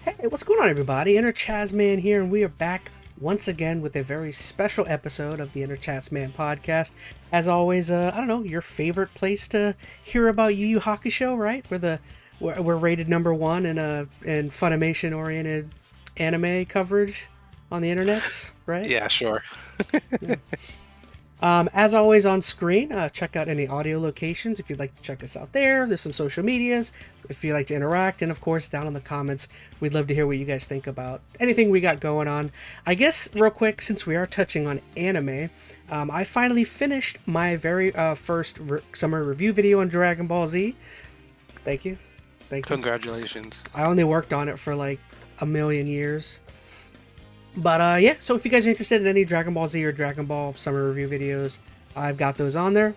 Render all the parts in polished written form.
Hey, what's going on, everybody? ChazmaN here, and we are back once again with a very special episode of the ChazmaNpodcast. As always, I don't know, your favorite place to hear about Yu Yu Hakusho, right? We're rated number one in Funimation oriented anime coverage on the internets, right? Yeah, sure. Yeah. As always on screen, check out any audio locations if you'd like to check us out there. There's some social medias if you'd like to interact, and of course, down in the comments, we'd love to hear what you guys think about anything we got going on. I guess, real quick, since we are touching on anime, I finally finished my very first summer review video on Dragon Ball Z. Thank you. Thank you. Congratulations. I only worked on it for like a million years. But yeah, so if you guys are interested in any Dragon Ball Z or Dragon Ball summer review videos, I've got those on there.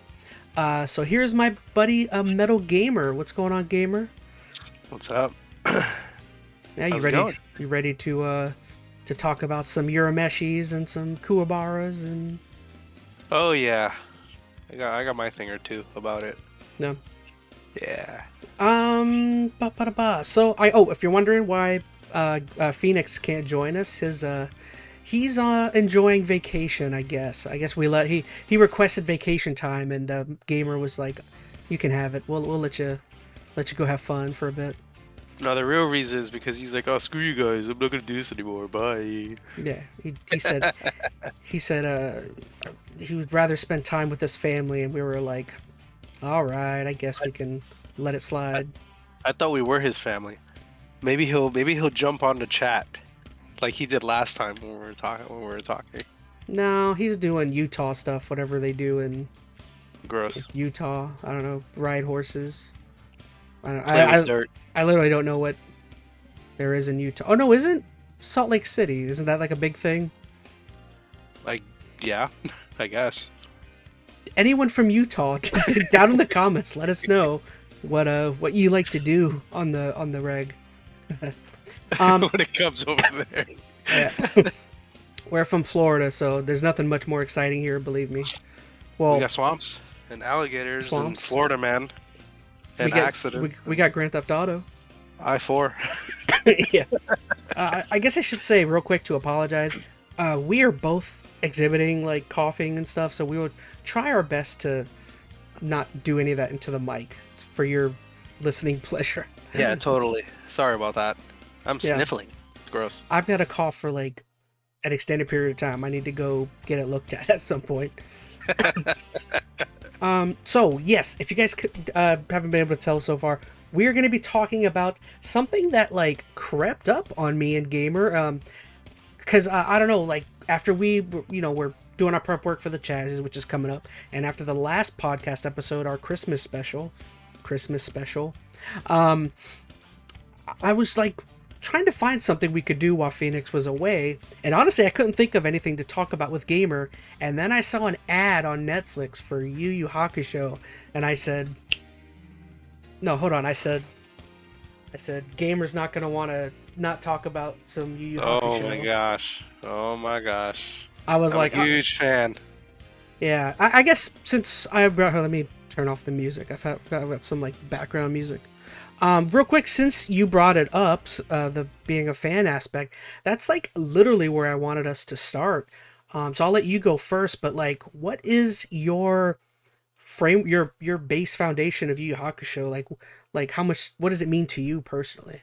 So here's my buddy MetalGamer. What's going on, gamer? What's up? Yeah, you How's it ready? going? You ready to talk about some Urameshis and some Kuwabaras and Oh yeah. I got my thing or two about it. no? Yeah. So if you're wondering why Phoenix can't join us, he's enjoying vacation. I guess. He requested vacation time, and Gamer was like, "You can have it. We'll let you go have fun for a bit." No, the real reason is because he's like, oh, screw you guys. I'm not gonna do this anymore. Bye. Yeah, he said he would rather spend time with his family, and we were like, "All right, I guess we can let it I, slide." I thought we were his family. Maybe he'll jump on the chat like he did last time when we were talking. No, he's doing Utah stuff, whatever they do in Gross. Utah. I don't know, ride horses. I don't, Play I, with I dirt. I literally don't know what there is in Utah. Oh no, isn't Salt Lake City? Isn't that like a big thing? Like, yeah, I guess. Anyone from Utah, down in the comments, let us know what you like to do on the reg. Um, When it comes over there. yeah. We're from Florida, so there's nothing much more exciting here, believe me. We Well, got swamps and alligators and swamps. Florida man We and get accidents. we got Grand Theft Auto. I-4. Yeah. I guess I should say real quick to apologize. We are both exhibiting like coughing and stuff, so we would try our best to not do any of that into the mic for your listening pleasure. Yeah, totally. Sorry about that. I'm Yeah, sniffling. It's gross. I've got a cough for like an extended period of time. I need to go get it looked at some point. So yes, if you guys haven't been able to tell so far, we're going to be talking about something that like crept up on me and Gamer. Because I don't know, like after we're doing our prep work for the Chaz, which is coming up, and after the last podcast episode, our Christmas special, um, I was like trying to find something we could do while Phoenix was away, and honestly, I couldn't think of anything to talk about with Gamer. And then I saw an ad on Netflix for Yu Yu Hakusho, and I said, "No, hold on." I said, Gamer's not gonna want to not talk about some Yu Yu Oh my Hakusho. gosh. Oh my gosh. I was I'm a like, huge fan. yeah. I guess since I brought her, let me turn off the music. I've got some like background music. Real quick, since you brought it up, the being a fan aspect, that's like literally where I wanted us to start. So I'll let you go first. But like, what is your your base foundation of Yu Yu Hakusho? Like how much? What does it mean to you personally?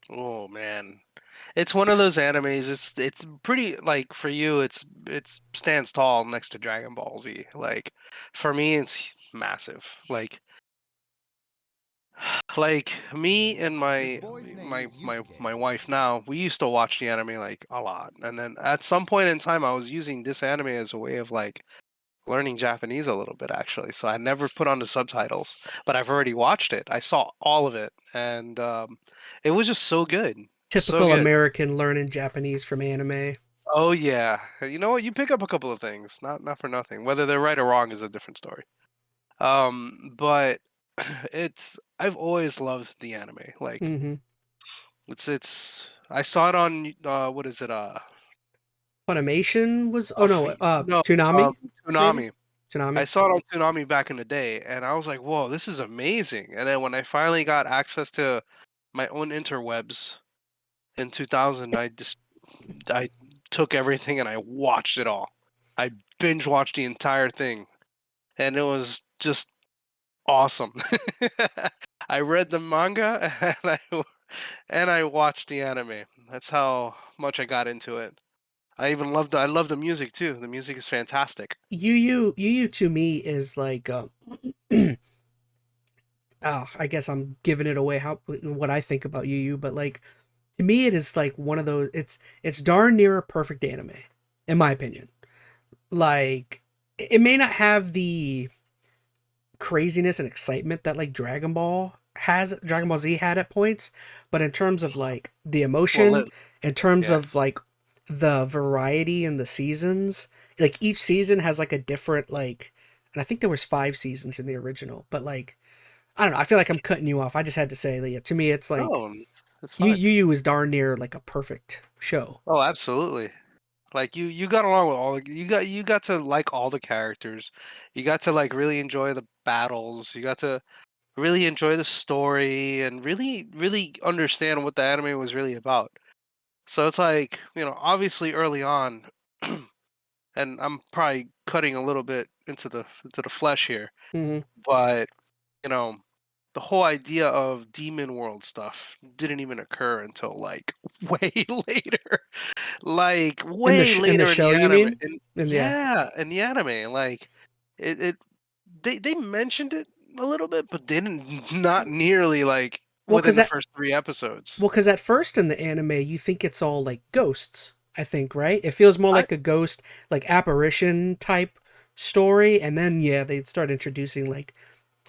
Oh man. It's one of those animes. It's pretty like for you it's stands tall next to Dragon Ball Z. Like for me it's massive. Like me and my wife now, we used to watch the anime like a lot. And then at some point in time I was using this anime as a way of like learning Japanese a little bit actually. So I never put on the subtitles, but I've already watched it. I saw all of it and it was just so good. So Typical good. American learning Japanese from anime. Oh yeah. You know what? You pick up a couple of things. Not for nothing. Whether they're right or wrong is a different story. But it's I've always loved the anime. Like Mm-hmm. it's I saw it on what is it? Funimation was. Oh A no, no, Toonami maybe. Toonami. I Toonami. saw it on Toonami back in the day, and I was like, "Whoa, this is amazing!" And then when I finally got access to my own interwebs, in 2000, I took everything and I watched it all. I binge watched the entire thing, and it was just awesome. I read the manga and I watched the anime. That's how much I got into it. I love the music too. The music is fantastic. Yu to me is like I guess I'm giving it away how what I think about Yu, but like to me it is like one of those it's darn near a perfect anime in my opinion. Like it may not have the craziness and excitement that like Dragon Ball Z had at points, but in terms of like the Well, emotion, in terms yeah. of like the variety in the seasons, like each season has like a different like, and I think there was 5 seasons in the original, but like I don't know, I feel like I'm cutting you off. I just had to say like, yeah, to me it's like No, it's fine. Yu is darn near like a perfect show. Oh, absolutely. Like you got along with you got to like all the characters. You got to like really enjoy the battles. You got to really enjoy the story and really understand what the anime was really about. So it's like, obviously early on, and I'm probably cutting a little bit into the flesh here, Hmm. but you know, the whole idea of demon world stuff didn't even occur until like way later. Like way In the later in show, the you anime. mean? And And yeah, yeah, in the anime, like it they mentioned it a little bit, but they didn't not nearly like well, within because the first 3 episodes. at first in the anime, you think it's all like ghosts, I think, right? It feels more I like a ghost, like apparition type story. And then, yeah, they start introducing like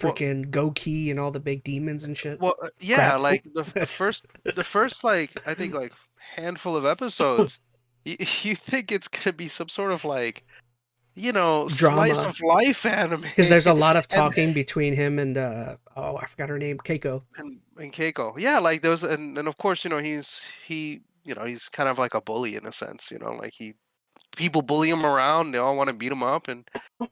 well freaking Goki and all the big demons and shit. yeah, Crap. Oh, like the first like I think like handful of episodes, you think it's gonna be some sort of like slice drama. of life anime, Because there's a lot of and talking between him and, oh, I forgot her name, Keiko. and Keiko. Yeah, like there was, and of course, he's kind of like a bully in a sense, like people bully him around, they all want to beat him up, and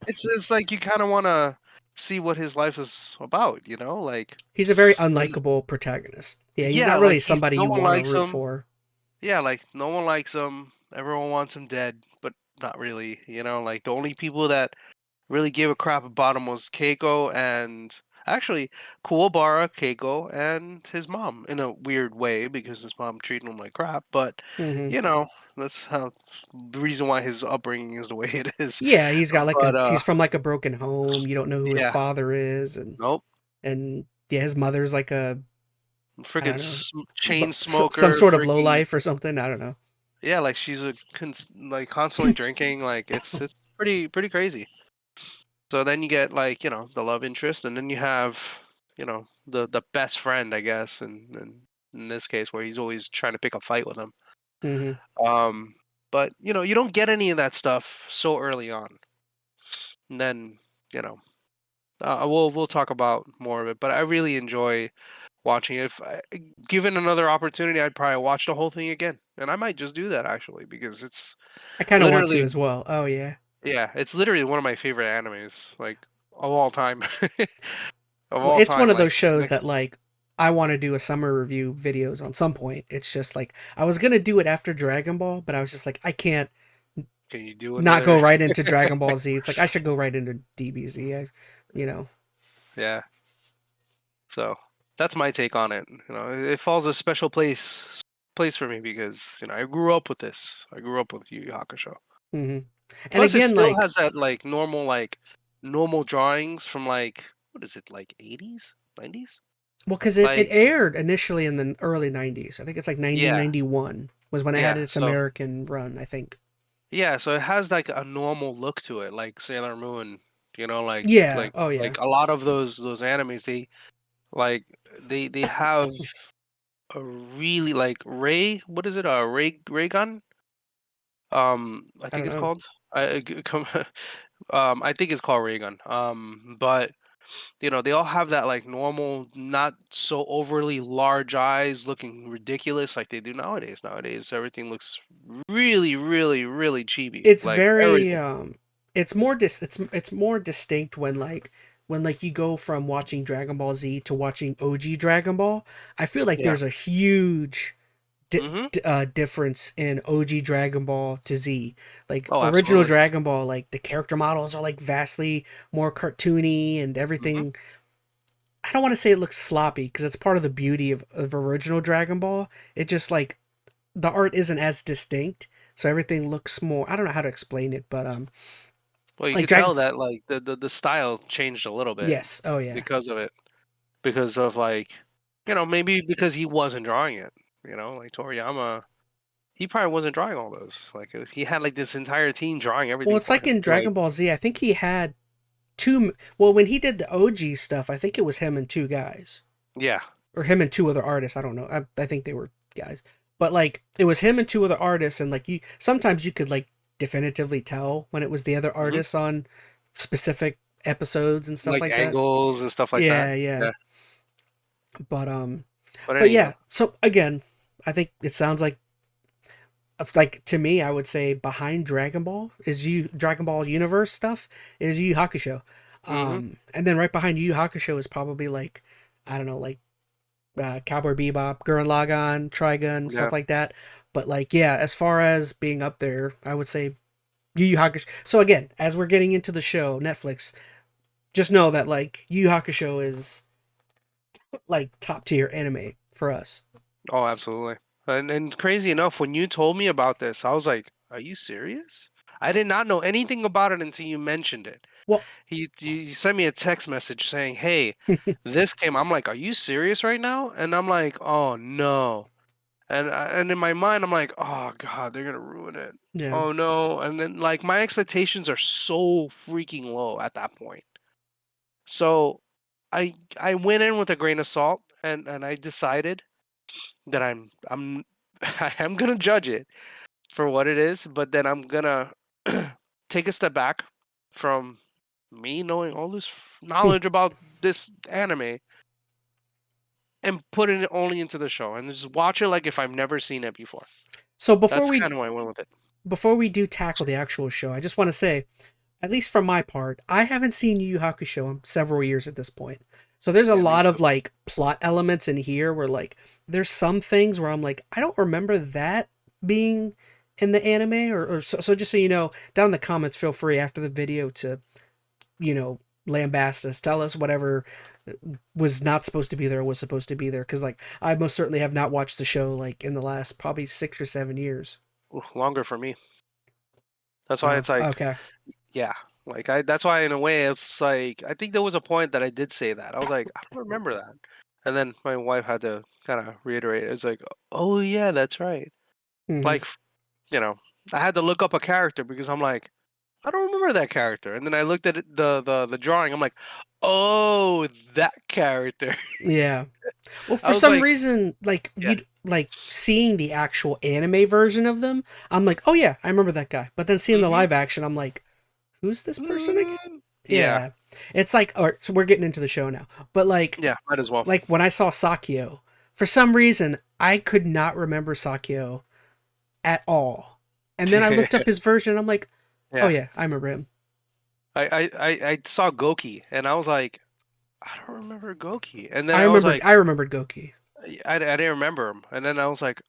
it's like you kind of want to see what his life is about, like He's a very what is- unlikable protagonist. Yeah, he's yeah, not really like he's somebody no you one want to likes root him. for. Yeah, like no one likes him. Everyone wants him dead, but not really, like the only people that really gave a crap about him was Keiko and actually Kuwabara, Keiko, and his mom in a weird way because his mom treated him like crap. But Hmm. you know, that's how the reason why his upbringing is the way it is. Yeah, he's got like But he's from like a broken home. You don't know who his yeah, father is, nope, and yeah, his mother's like a I freaking don't know, chain some smoker, sort of low freaking life or something. I don't know. yeah, like she's like constantly drinking. Like it's pretty crazy. So then you get like, the love interest, and then you have, the best friend, I guess, and in this case where he's always trying to pick a fight with him. Hmm. Um, but you don't get any of that stuff so early on. And then, you know, we'll talk about more of it, but I really enjoy watching it. Given another opportunity, I'd probably watch the whole thing again. And I might just do that actually because it's I kind of want to literally as well. Oh yeah. yeah, it's literally one of my favorite animes, like of all time. Of Well, all it's one time, of like those shows that next. like I want to do a summer review videos on some point. It's just like I was gonna do it after Dragon Ball, but I was just like I can't Can you do not go another? right into Dragon Ball Z. It's like I should go right into DBZ. You know. Yeah. So that's my take on it. It falls a special place for me because I grew up with this. I grew up with Yu Yu Hakusho. Hmm. And Plus, it again, still like has that normal drawings from like what is it, like 80s, 90s? well, because it Like aired initially in the early 90s. I think it's like yeah, 1991 was when it had yeah. its So American run, I think. yeah, so it has like a normal look to it, like Sailor Moon. Like Yeah. like Oh yeah. like a lot of those animes, like they have a really like what is it, a ray gun, I I think don't it's know. called, I think it's called ray gun, but they all have that like normal, not so overly large eyes looking ridiculous like they do nowadays everything looks really cheapy, It's like very everything. it's more it's more distinct when like you go from watching Dragon Ball Z to watching OG Dragon Ball. I feel like Yeah, there's a huge Mm-hmm. difference in OG Dragon Ball to Z. Like Oh, original absolutely. Dragon Ball, like the character models are like vastly more cartoony and Mm-hmm. everything. I don't want to say it looks sloppy because it's part of the beauty of original Dragon Ball. It just like the art isn't as distinct, so everything looks more. I don't know how to explain it, but Well, you like could Dragon. tell that like the style changed a little bit Yes. Oh yeah. because of it. Because of like, maybe because he wasn't drawing it. Like Toriyama, he probably wasn't drawing all those. Like he had like this entire team drawing Well, everything it's for like him. in Like Dragon Ball Z. I think he had two. Well, when he did the OG stuff, I think it was him and two guys, yeah. or him and two other artists. I don't know. I think they were guys, but like it was him and two other artists, and like you sometimes you could like definitively tell when it was the other Hmm. artists on specific episodes and stuff Like like that. angles and stuff like that. Yeah, yeah. Yeah. But But but anywho. yeah. So again, I think it sounds like to me, I would say behind Dragon Ball is you Dragon Ball universe stuff is Yu Yu Hakusho, Hmm. and then right behind Yu Yu Hakusho is probably like I don't know like Cowboy Bebop, Gurren Lagann, Trigun, Yeah. stuff like that. But like yeah, as far as being up there, I would say Yu Yu Hakusho. So again, as we're getting into the show, Netflix, just know that like Yu Yu Hakusho is like top tier anime for us. Oh, absolutely. And crazy enough, when you told me about this, I was like, "Are you serious?" I did not know anything about it until you mentioned it. Well, He sent me a text message saying, "Hey, this came." I'm like, "Are you serious right now?" And I'm like, "Oh no." And in my mind, I'm like, "Oh God, they're gonna ruin it." yeah. Oh no. And then like my expectations are so freaking low at that point. So I went in with a grain of salt, and I decided that I'm I am gonna judge it for what it is, but then I'm gonna take a step back from me knowing all this knowledge about this anime and put it only into the show and just watch it like if I've never seen it before. So That's kind of why I went with it. before we do tackle the actual show, I just want to say, at least for my part, I haven't seen Yu Yu Hakusho in several years at this point. So there's a Yeah, me lot of too. like plot elements in here where like there's some things where I'm like I don't remember that being in the anime or so just so you know, down in the comments feel free after the video to, lambast us, tell us whatever was not supposed to be there or was supposed to be there cuz like I most certainly have not watched the show like in the last probably 6 or 7 years. Ooh, longer for me. That's why it's like, Okay. yeah, like that's why in a way it's like I think there was a point that I did say that. I was like, I don't remember that. And then my wife had to kind of reiterate. It's like, oh yeah, that's right. Mhm. Like, you know, I had to look up a character because I'm like, I don't remember that character. And then I looked at the drawing. I'm like, oh, that character. Yeah. Well, I for was some like, reason, like yeah. you like seeing the actual anime version of them, I'm like, oh yeah, I remember that guy. But then seeing the Mm-hmm. live action, I'm like, who's this person again? Yeah. Yeah, it's like, all right, so we're getting into the show now. But Yeah. Might as well. like when I saw Sakyo, for some reason, I could not remember Sakyo at all. And then I looked up his version. I'm like, oh Yeah. yeah, I remember him. I saw Goki and I was like, I don't remember Goki. And then I I was remembered. like, I remembered Goki. I didn't remember him. And then I was like,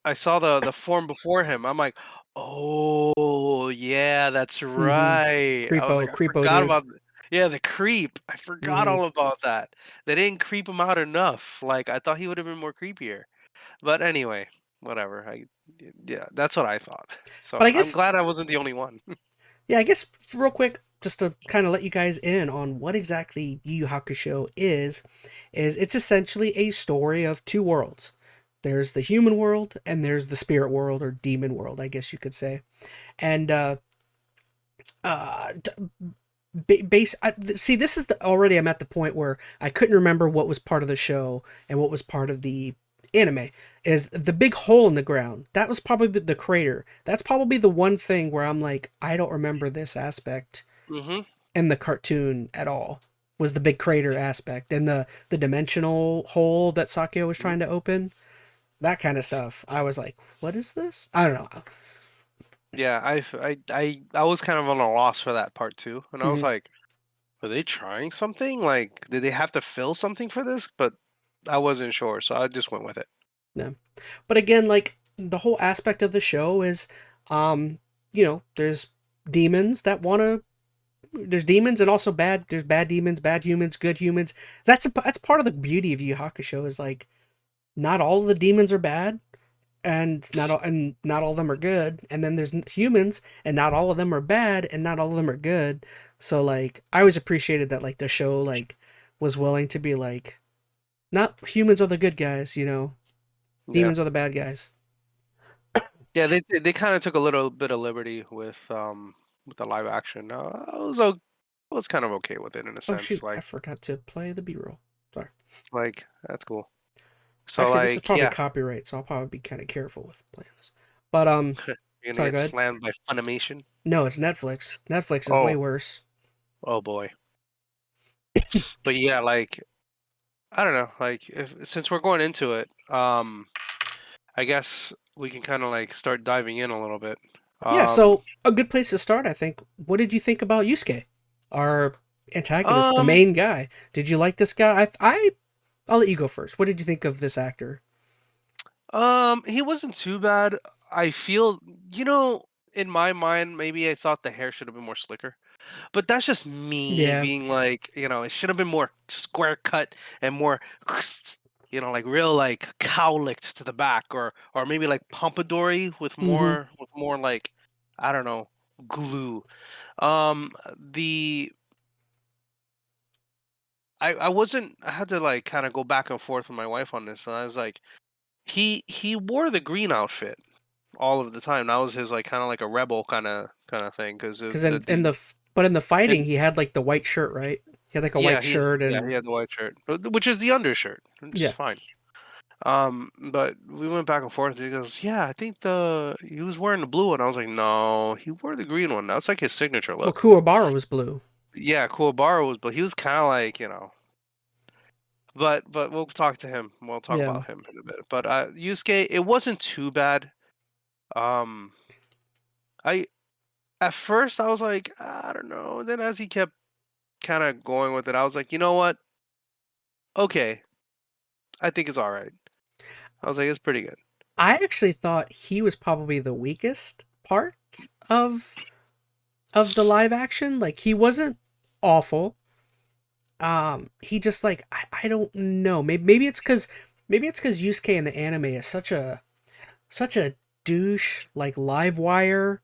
I saw the form before him. I'm like, oh yeah, that's Mm-hmm. right. I was like, I Creepo, forgot dude. about yeah, the creep. I forgot Mm-hmm. all about that. They didn't creep him out enough. Like I thought he would have been more creepier. But anyway, whatever. Yeah, that's what I thought. But So I I'm guess glad I wasn't the only one. Yeah, I guess real quick, just to kind of let you guys in on what exactly Yu Yu Hakusho is it's essentially a story of two worlds. There's the human world and there's the spirit world or demon world, I guess you could say. And uh, see, this is already I'm at the point where I couldn't remember what was part of the show and what was part of the anime. Is the big hole in the ground? That was probably the crater. That's probably the one thing where I'm like, I don't remember this aspect Hmm. in the cartoon at all. Was the big crater aspect and the dimensional hole that Sakyo was trying to open? That kind of stuff. I was like, what is this? I don't know. Yeah, I was kind of on a loss for that part too, and I was Mhm. like, are they trying something? Like, did they have to fill something for this? But I wasn't sure, so I just went with it. No. But again, like the whole aspect of the show is, um, there's demons that want to. There's demons and also bad. There's bad demons, bad humans, good humans. That's part of the beauty of Yu Hakusho is like not all of the demons are bad, and not all of them are good. And then there's humans, and not all of them are bad, and not all of them are good. So like I always appreciated that like the show like was willing to be like not humans are the good guys, Yeah. demons are the bad guys. Yeah, they kind of took a little bit of liberty with the live action. I was kind of okay with it in a Oh sense. shoot, I forgot to play the B-roll. Sorry. Like that's cool. So Actually, this is like probably yeah, copyright, so I'll probably be kind of careful with playing this. But you're gonna sorry, get go ahead. slammed by Funimation. No, it's Netflix. Netflix is way Oh, worse. oh boy. But yeah, like I don't know, like if since we're going into it, I guess we can kind of like start diving in a little bit. Yeah, Um, so a good place to start, I think. What did you think about Yusuke, our antagonist, the um, main guy? Did you like this guy? I'll let you go first. What did you think of this actor? he wasn't too bad. I feel, you know, in my mind, maybe I thought the hair should have been more slicker. But that's just me Yeah. being like, it should have been more square cut and more, like real like cowlicked to the back, or maybe like pompadour Mm-hmm. with more like, I don't know, glue. Um, the I wasn't. I had to like kind of go back and forth with my wife on this, and I was like, he wore the green outfit all of the time. That was his like kind of like a rebel kind of thing because Because the dude. in the fighting, And he had like the white shirt, right? He had like a white shirt he and had the white shirt, which is the undershirt, which is yeah. fine. But we went back and forth. He goes, "Yeah, I think the he was wearing the blue one." I was like, "No, he wore the green one. That's like his signature Well, look." Kuwabara was blue. Yeah, Kuwabara was, but he was kind of like But we'll talk to him. We'll talk Yeah. about him in a bit. But Yusuke, it wasn't too bad. Um, I at first I was like, I don't know. And then as he kept kind of going with it, I was like, you know what? Okay, I think it's all right. I was like, it's pretty good. I actually thought he was probably the weakest part of the live action. Like he wasn't awful. He just like I don't know. Maybe it's because Yusuke in the anime is such a douche like live wire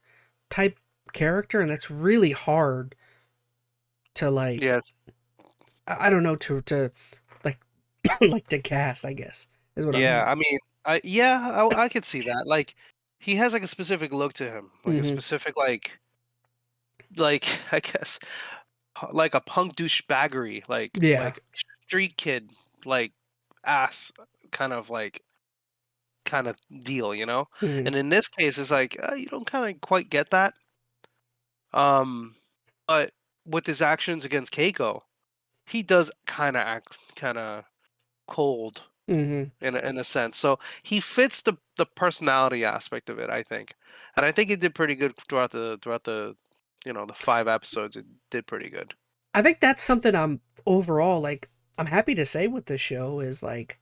type character, and that's really hard to like Yeah, I don't know to like like to cast. I guess is what I yeah. meant. I mean, I could see that. Like, he has like a specific look to him, like a Hmm. specific like I guess like a punk douchebaggery, Yeah. like street kid, like ass kind of deal, you know. Hmm. And in this case, it's like you don't kind of quite get that. Um, but with his actions against Keiko, he does kind of act kind of cold Hmm. in a sense. So he fits the personality aspect of it, I think, and I think he did pretty good throughout the the 5 episodes. It did pretty good. I think that's something I'm overall like I'm happy to say with this show is like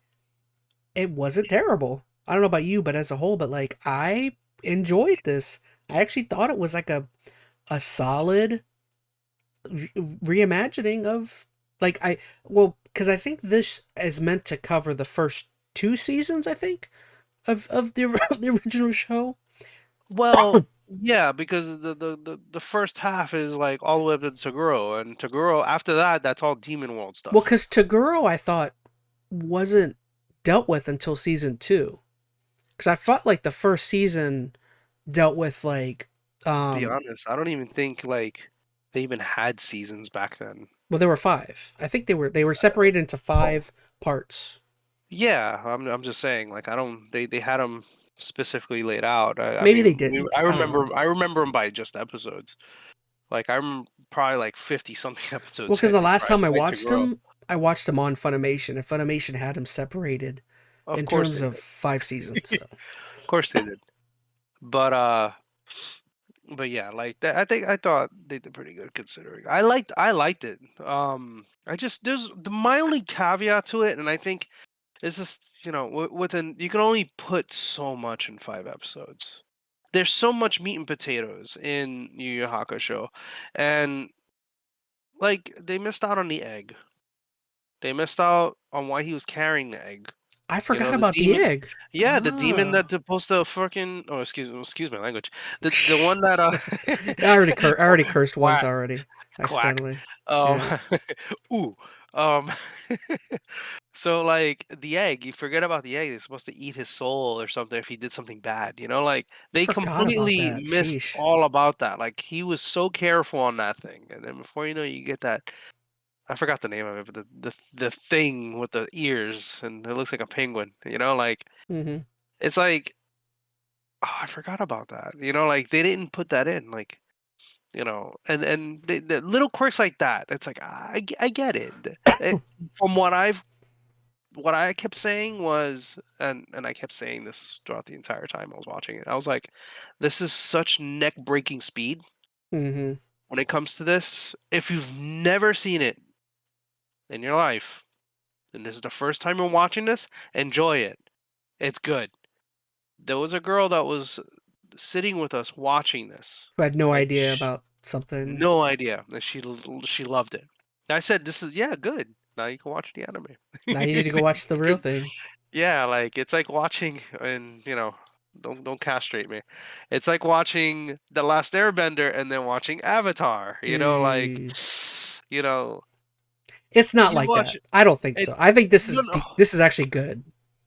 it wasn't terrible. I don't know about you, but as a whole, but like I enjoyed this. I actually thought it was like a solid reimagining of like I well because I think this is meant to cover the first two seasons. I think of the of the original show. Well, yeah, because the first half is like all the way up to Toguro, and Toguro after that, that's all Demon World Well, stuff. because Toguro I thought wasn't dealt with until season two. Because I felt like the first season dealt with like To be um honest, I don't even think like they even had seasons back then. well there were five. I think they were separated into Oh, five parts. yeah, I'm just saying like I don't they had them specifically laid out. I Maybe they mean, didn't. I don't know. I remember them by just episodes. Like I'm probably like 50 something Well, episodes because the in last time by Toguro. I watched him on Funimation, and Funimation had him separated Of in course terms they of did. 5 seasons. So Of course they did. But yeah, like that, I thought they did pretty good considering. I liked it. I just there's my only caveat to it, and I think It's just, within you can only put so much in 5 episodes. There's so much meat and potatoes in Yu Yu Hakusho, and like they missed out on the egg. They missed out on why he was carrying the egg. I You know, forgot the about the demon. egg. Yeah, the demon Oh. that's supposed to fucking. Oh, excuse my language. The one that I already cursed once quack already, quack. accidentally. Um, Yeah. ooh. Um. So like the egg, you forget about the egg. They're supposed to eat his soul or something if he did something bad. Like I they forgot about completely that. missed Sheesh. all about that. Like he was so careful on that thing, and then before you know, it, you get that. I forgot the name of it, but the thing with the ears and it looks like a penguin. Like Hmm. it's like, oh, I forgot about that. Like they didn't put that in. Like and the little quirks like that. It's like I get it. From what I kept saying was, and I kept saying this throughout the entire time I was watching it. I was like, this is such neck breaking speed Hmm. when it comes to this. If you've never seen it in your life, and this is the first time you're watching this, enjoy it. It's good. There was a girl that was sitting with us watching this, I had no and idea about something. no idea that she loved it. I said, "This is yeah, good. Now you can watch the anime." Now you need to go watch the real thing. Yeah, like it's like watching, and don't castrate me. It's like watching The Last Airbender and then watching Avatar. Like Eh, you know, it's not you like watch that. I don't think it. so. I think this No, is no. this is actually good.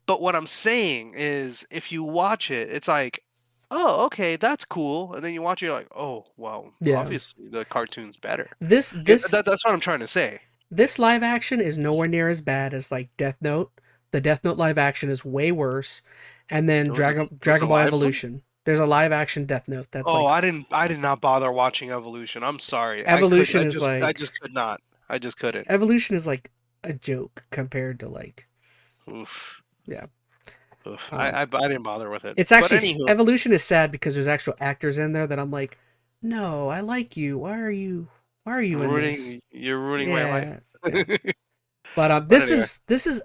But what I'm saying is, if you watch it, it's like, oh, okay, that's cool, and then you watch it, you're like, oh, well, Yeah. obviously the cartoon's better. This Yeah, this that's what I'm trying to say. this live action is nowhere near as bad as like Death Note. The Death Note live action is way worse. And then There was a Dragon Ball live one. Evolution. There's a live action Death Note that's Oh, like I did not bother watching Evolution. I'm sorry. Evolution is I like just could not. I just couldn't. Evolution is like a joke compared to like Oof. yeah. Oof. Um I didn't bother with it. it's But actually anywho, Evolution is sad because there's actual actors in there that I'm like, "No, I like you. Why are you in this?" you're ruining my life. Yeah. Yeah. But But anyway. this is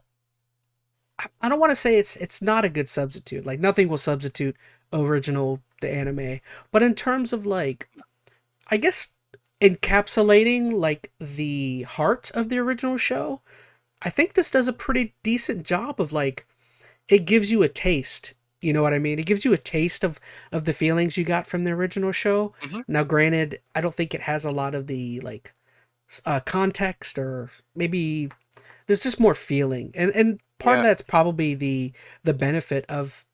I don't want to say it's not a good substitute. Like nothing will substitute original the anime, but in terms of like I guess encapsulating like the heart of the original show, I think this does a pretty decent job of like it gives you a taste. You know what I mean? It gives you a taste of the feelings you got from the original show. Mhm. Now, granted, I don't think it has a lot of the like context or maybe there's just more feeling, and part of Yeah. that's probably the benefit of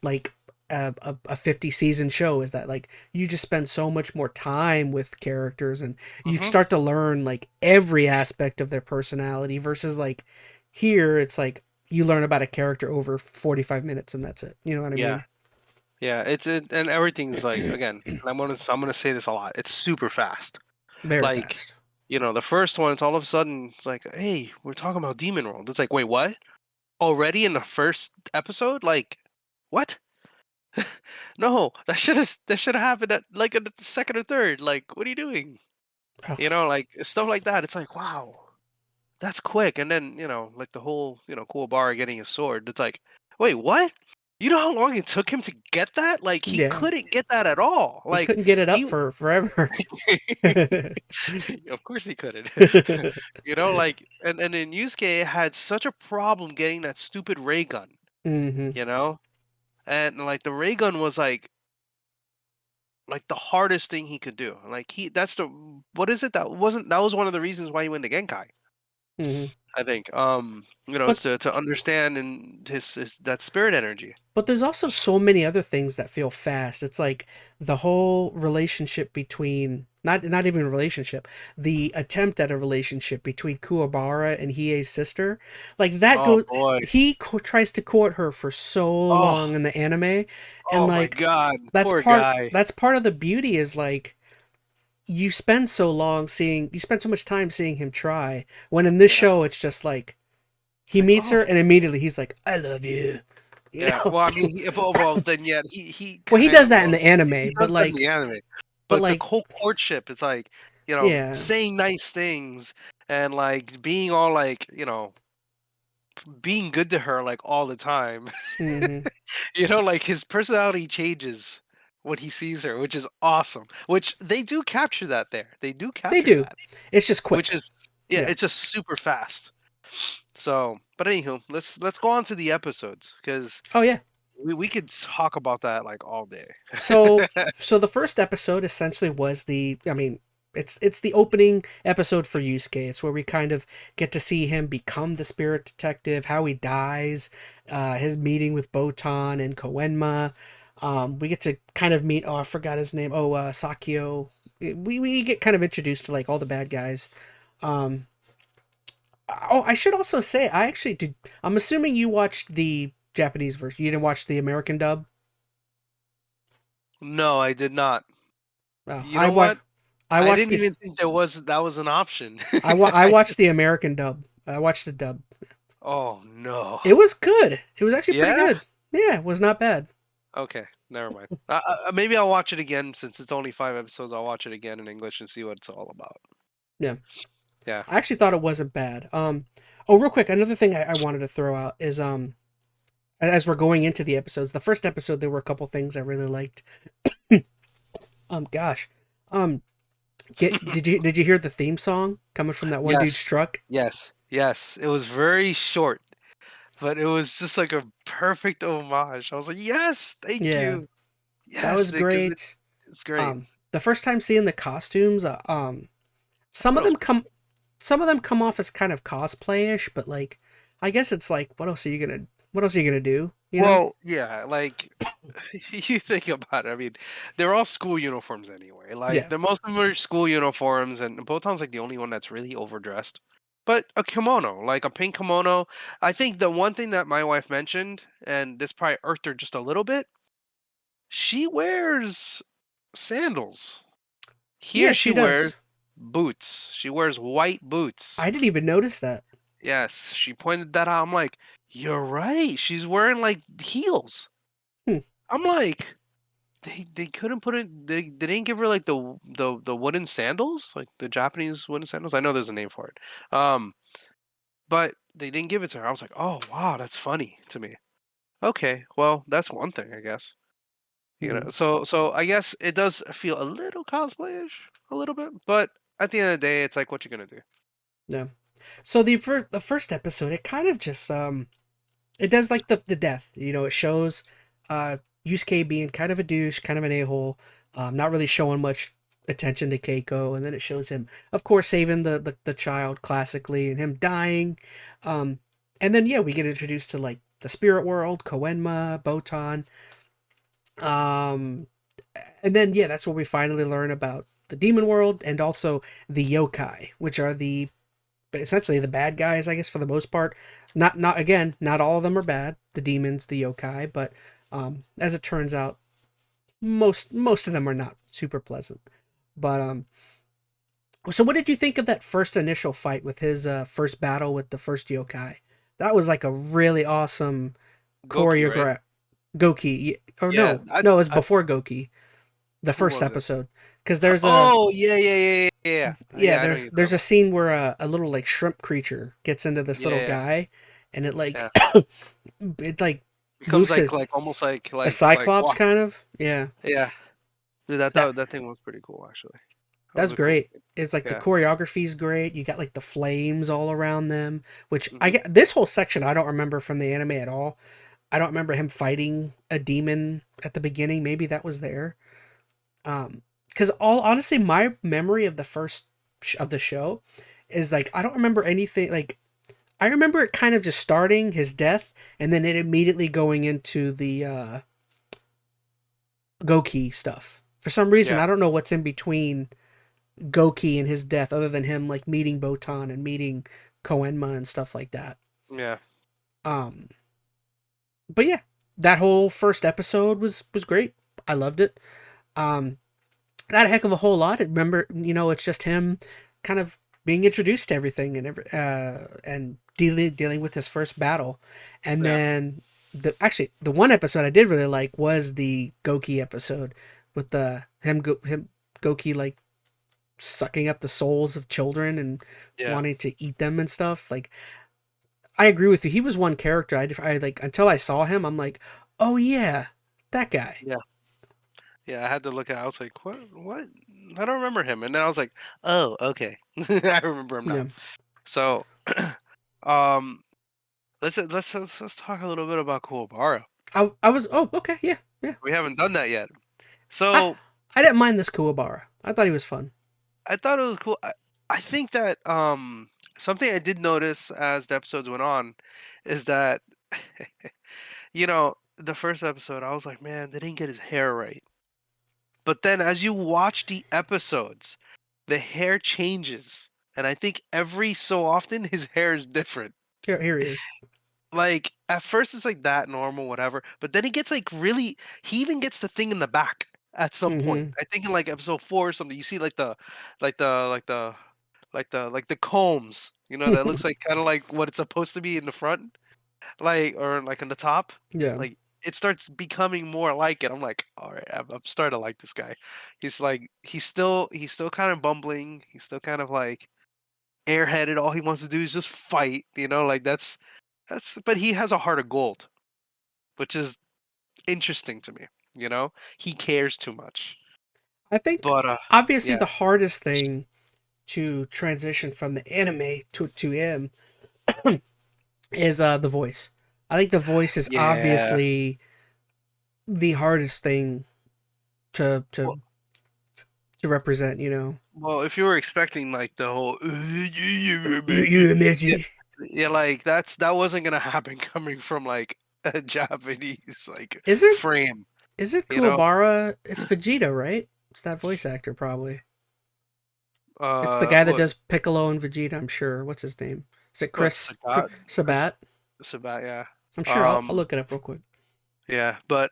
like a 50 season show is that like you just spend so much more time with characters and you Mhm. start to learn like every aspect of their personality versus like here it's like you learn about a character over 45 minutes and that's it, you know what I Yeah. mean? Yeah, and everything's like, again, and I'm gonna say this a lot. It's super fast. Very Like, fast. the first one, it's all of a sudden it's like, hey, we're talking about Demon World. It's like, wait, what? Already in the first episode? Like, what? No, that should have happened at like at the second or third. Like, what are you doing? Oh, Like stuff like that. It's like, wow, that's quick. And then like the whole Kuwabara getting his sword. It's like, wait, what? You know how long it took him to get that? Like he yeah, couldn't get that at all. he Like couldn't get it up he, for forever. of course he couldn't. Like and then Yusuke had such a problem getting that stupid ray gun. Hmm. You know, and like the ray gun was like the hardest thing he could do. Like that's the what is it that was one of the reasons why he went to Genkai. Hmm. I think but is to understand and his that spirit energy. But there's also so many other things that feel fast. It's like the whole relationship between not even a relationship, the attempt at a relationship between Kuwabara and Hiei's sister. Like that Oh goes boy. tries to court her for so Oh long in the anime and oh my like god. Poor guy. that's part of the beauty is like you spend so much time seeing him try when in this Yeah. show it's just like It's he like, meets oh her and immediately he's like I love you, you yeah. know. Well, I mean, well, then yeah, he Well, he kind does of that in the he anime, does that in the anime, but but the like, whole courtship is like yeah, saying nice things and like being all like being good to her like all the time. Hmm. You know, like his personality changes when he sees her, which is awesome. Which they do capture that there. They do They capture do. that, It's just which quick. is yeah, Yeah. it's just super fast. So, but anywho, let's go on to the episodes because Oh yeah. we could talk about that like all day. So the first episode essentially was I mean, it's the opening episode for Yusuke. It's where we kind of get to see him become the spirit detective, how he dies, his meeting with Botan and Koenma. We get to kind of meet, oh, I forgot his name. Oh, Sakyo. We get kind of introduced to like all the bad guys. Um, oh, I should also say I actually did. I'm assuming you watched the Japanese version. You didn't watch the American dub. No, I did not. Oh, You know what? I I watched didn't the even think that was an option. I watched the American dub. I watched the dub. Oh no. It was good. It was actually pretty Yeah? good. Yeah, it was not bad. Okay, never mind. Maybe I'll watch it again since it's only 5 episodes. I'll watch it again in English and see what it's all about. Yeah, Yeah. I actually thought it wasn't bad. Oh, real quick, another thing I wanted to throw out is as we're going into the episodes, the first episode there were a couple things I really liked. Gosh, um, did you hear the theme song coming from that one dude's Yes. truck? Yes. Yes. It was very short, but it was just like a perfect homage. I was like, yes, thank Yeah, you. that Yes, was because great. it's great. The first time seeing the costumes, some Thought of it was them come off as kind of cosplayish, but like I guess it's like what else are you gonna do? You know? well, yeah, like you think about it. I mean, they're all school uniforms anyway. Like Yeah. the most of them are school uniforms, and Botan's like the only one that's really overdressed. But a kimono, like a pink kimono. I think the one thing that my wife mentioned, and this probably irked her just a little bit, she wears sandals. Yeah, Here she she wears does. boots. She wears white boots. I didn't even notice that. Yes, she pointed that out. I'm like, you're right. She's wearing like heels. Hmm. I'm like, they couldn't put it. They didn't give her like the wooden sandals, like the Japanese wooden sandals. I know there's a name for it. Um, but they didn't give it to her. I was like, oh wow, that's funny to me. Okay, well that's one thing I guess. You Hmm. know, so I guess it does feel a little cosplayish, a little bit, but at the end of the day, it's like what you're gonna do. Yeah. So the first episode, it kind of just it does like the death. You know, it shows Yusuke being kind of a douche, kind of an a-hole, not really showing much attention to Keiko, and then it shows him, of course, saving the child classically, and him dying. Um, and then yeah, we get introduced to like the spirit world, Koenma, Botan. Um, and then yeah, that's where we finally learn about the demon world and also the yokai, which are the essentially the bad guys, I guess, for the most part. Not again, not all of them are bad. The demons, the yokai, but as it turns out, most of them are not super pleasant. But so what did you think of that first initial fight with his first battle with the first yokai? That was like a really awesome Goki, right? choreograph. Goki, or Yeah, no, it was before Goki, the who first was it? episode, because there's a Oh yeah, yeah. I know who you're talking there's a about. scene where a little like shrimp creature gets into this little Yeah, guy, and it yeah. like it like Becomes moves to like almost a like cyclops wow. kind of. Yeah, Yeah, dude, that that thing was pretty cool actually. That was that's a cool great. thing. It's like the Yeah. choreography's great. You got like the flames all around them, which I Hmm. get this whole section I don't remember from the anime at all. I don't remember him fighting a demon at the beginning. Maybe that was there. Because all honestly, my memory of the first of the show is like I don't remember anything. Like I remember it kind of just starting his death and then it immediately going into the Goki stuff. For some reason, Yeah. I don't know what's in between Goki and his death, other than him like meeting Botan and meeting Koenma and stuff like that. Yeah. Um, but yeah, that whole first episode was great. I loved it. Um, not a heck of a whole lot. Remember, you know, it's just him kind of being introduced to everything and dealing with his first battle, and Yeah. then the one episode I did really like was the Goki episode with the him Goki like sucking up the souls of children and Yeah. wanting to eat them and stuff. Like I agree with you. He was one character. I like until I saw him. I'm like, oh yeah, that guy. Yeah, yeah. I had to look at. I was like, what? What? I don't remember him. And then I was like, oh, okay, I remember him now. Yeah. So, um, let's talk a little bit about Kuwabara. I was. Oh, okay. Yeah. Yeah. We haven't done that yet. I So I didn't mind this Kuwabara. I thought he was fun. I thought it was cool. I think that something I did notice as the episodes went on is that the first episode I was like, man, they didn't get his hair right. But then as you watch the episodes, the hair changes. And I think every so often his hair is different. Here he is. Like at first it's like that normal, whatever. But then he gets like really he even gets the thing in the back at some point. Mm-hmm. I think in like episode 4 or something, you see like the like the like the combs, that looks like kind of like what it's supposed to be in the front, like or like in the top. Yeah. Like it starts becoming more like it. I'm like, all right, I'm starting to like this guy. He's like he's still kind of bumbling. He's still kind of like airheaded. All he wants to do is just fight. Like that's. But he has a heart of gold, which is interesting to me. He cares too much. I think But obviously yeah, the hardest thing to transition from the anime to him is the voice. I think the voice is yeah. obviously the hardest thing to Well, to to represent. well, if you were expecting like the whole You yeah, imagine. yeah, like that wasn't gonna happen coming from like a Japanese like Is it frame, is it you know. Kuwabara? It's Vegeta, right? It's that voice actor probably. It's the guy that What does Piccolo and Vegeta. I'm sure. What's his name? Is it what Chris Sagat? Sabat? Sabat, yeah. I'm sure. I'll Um, look it up real quick. yeah, but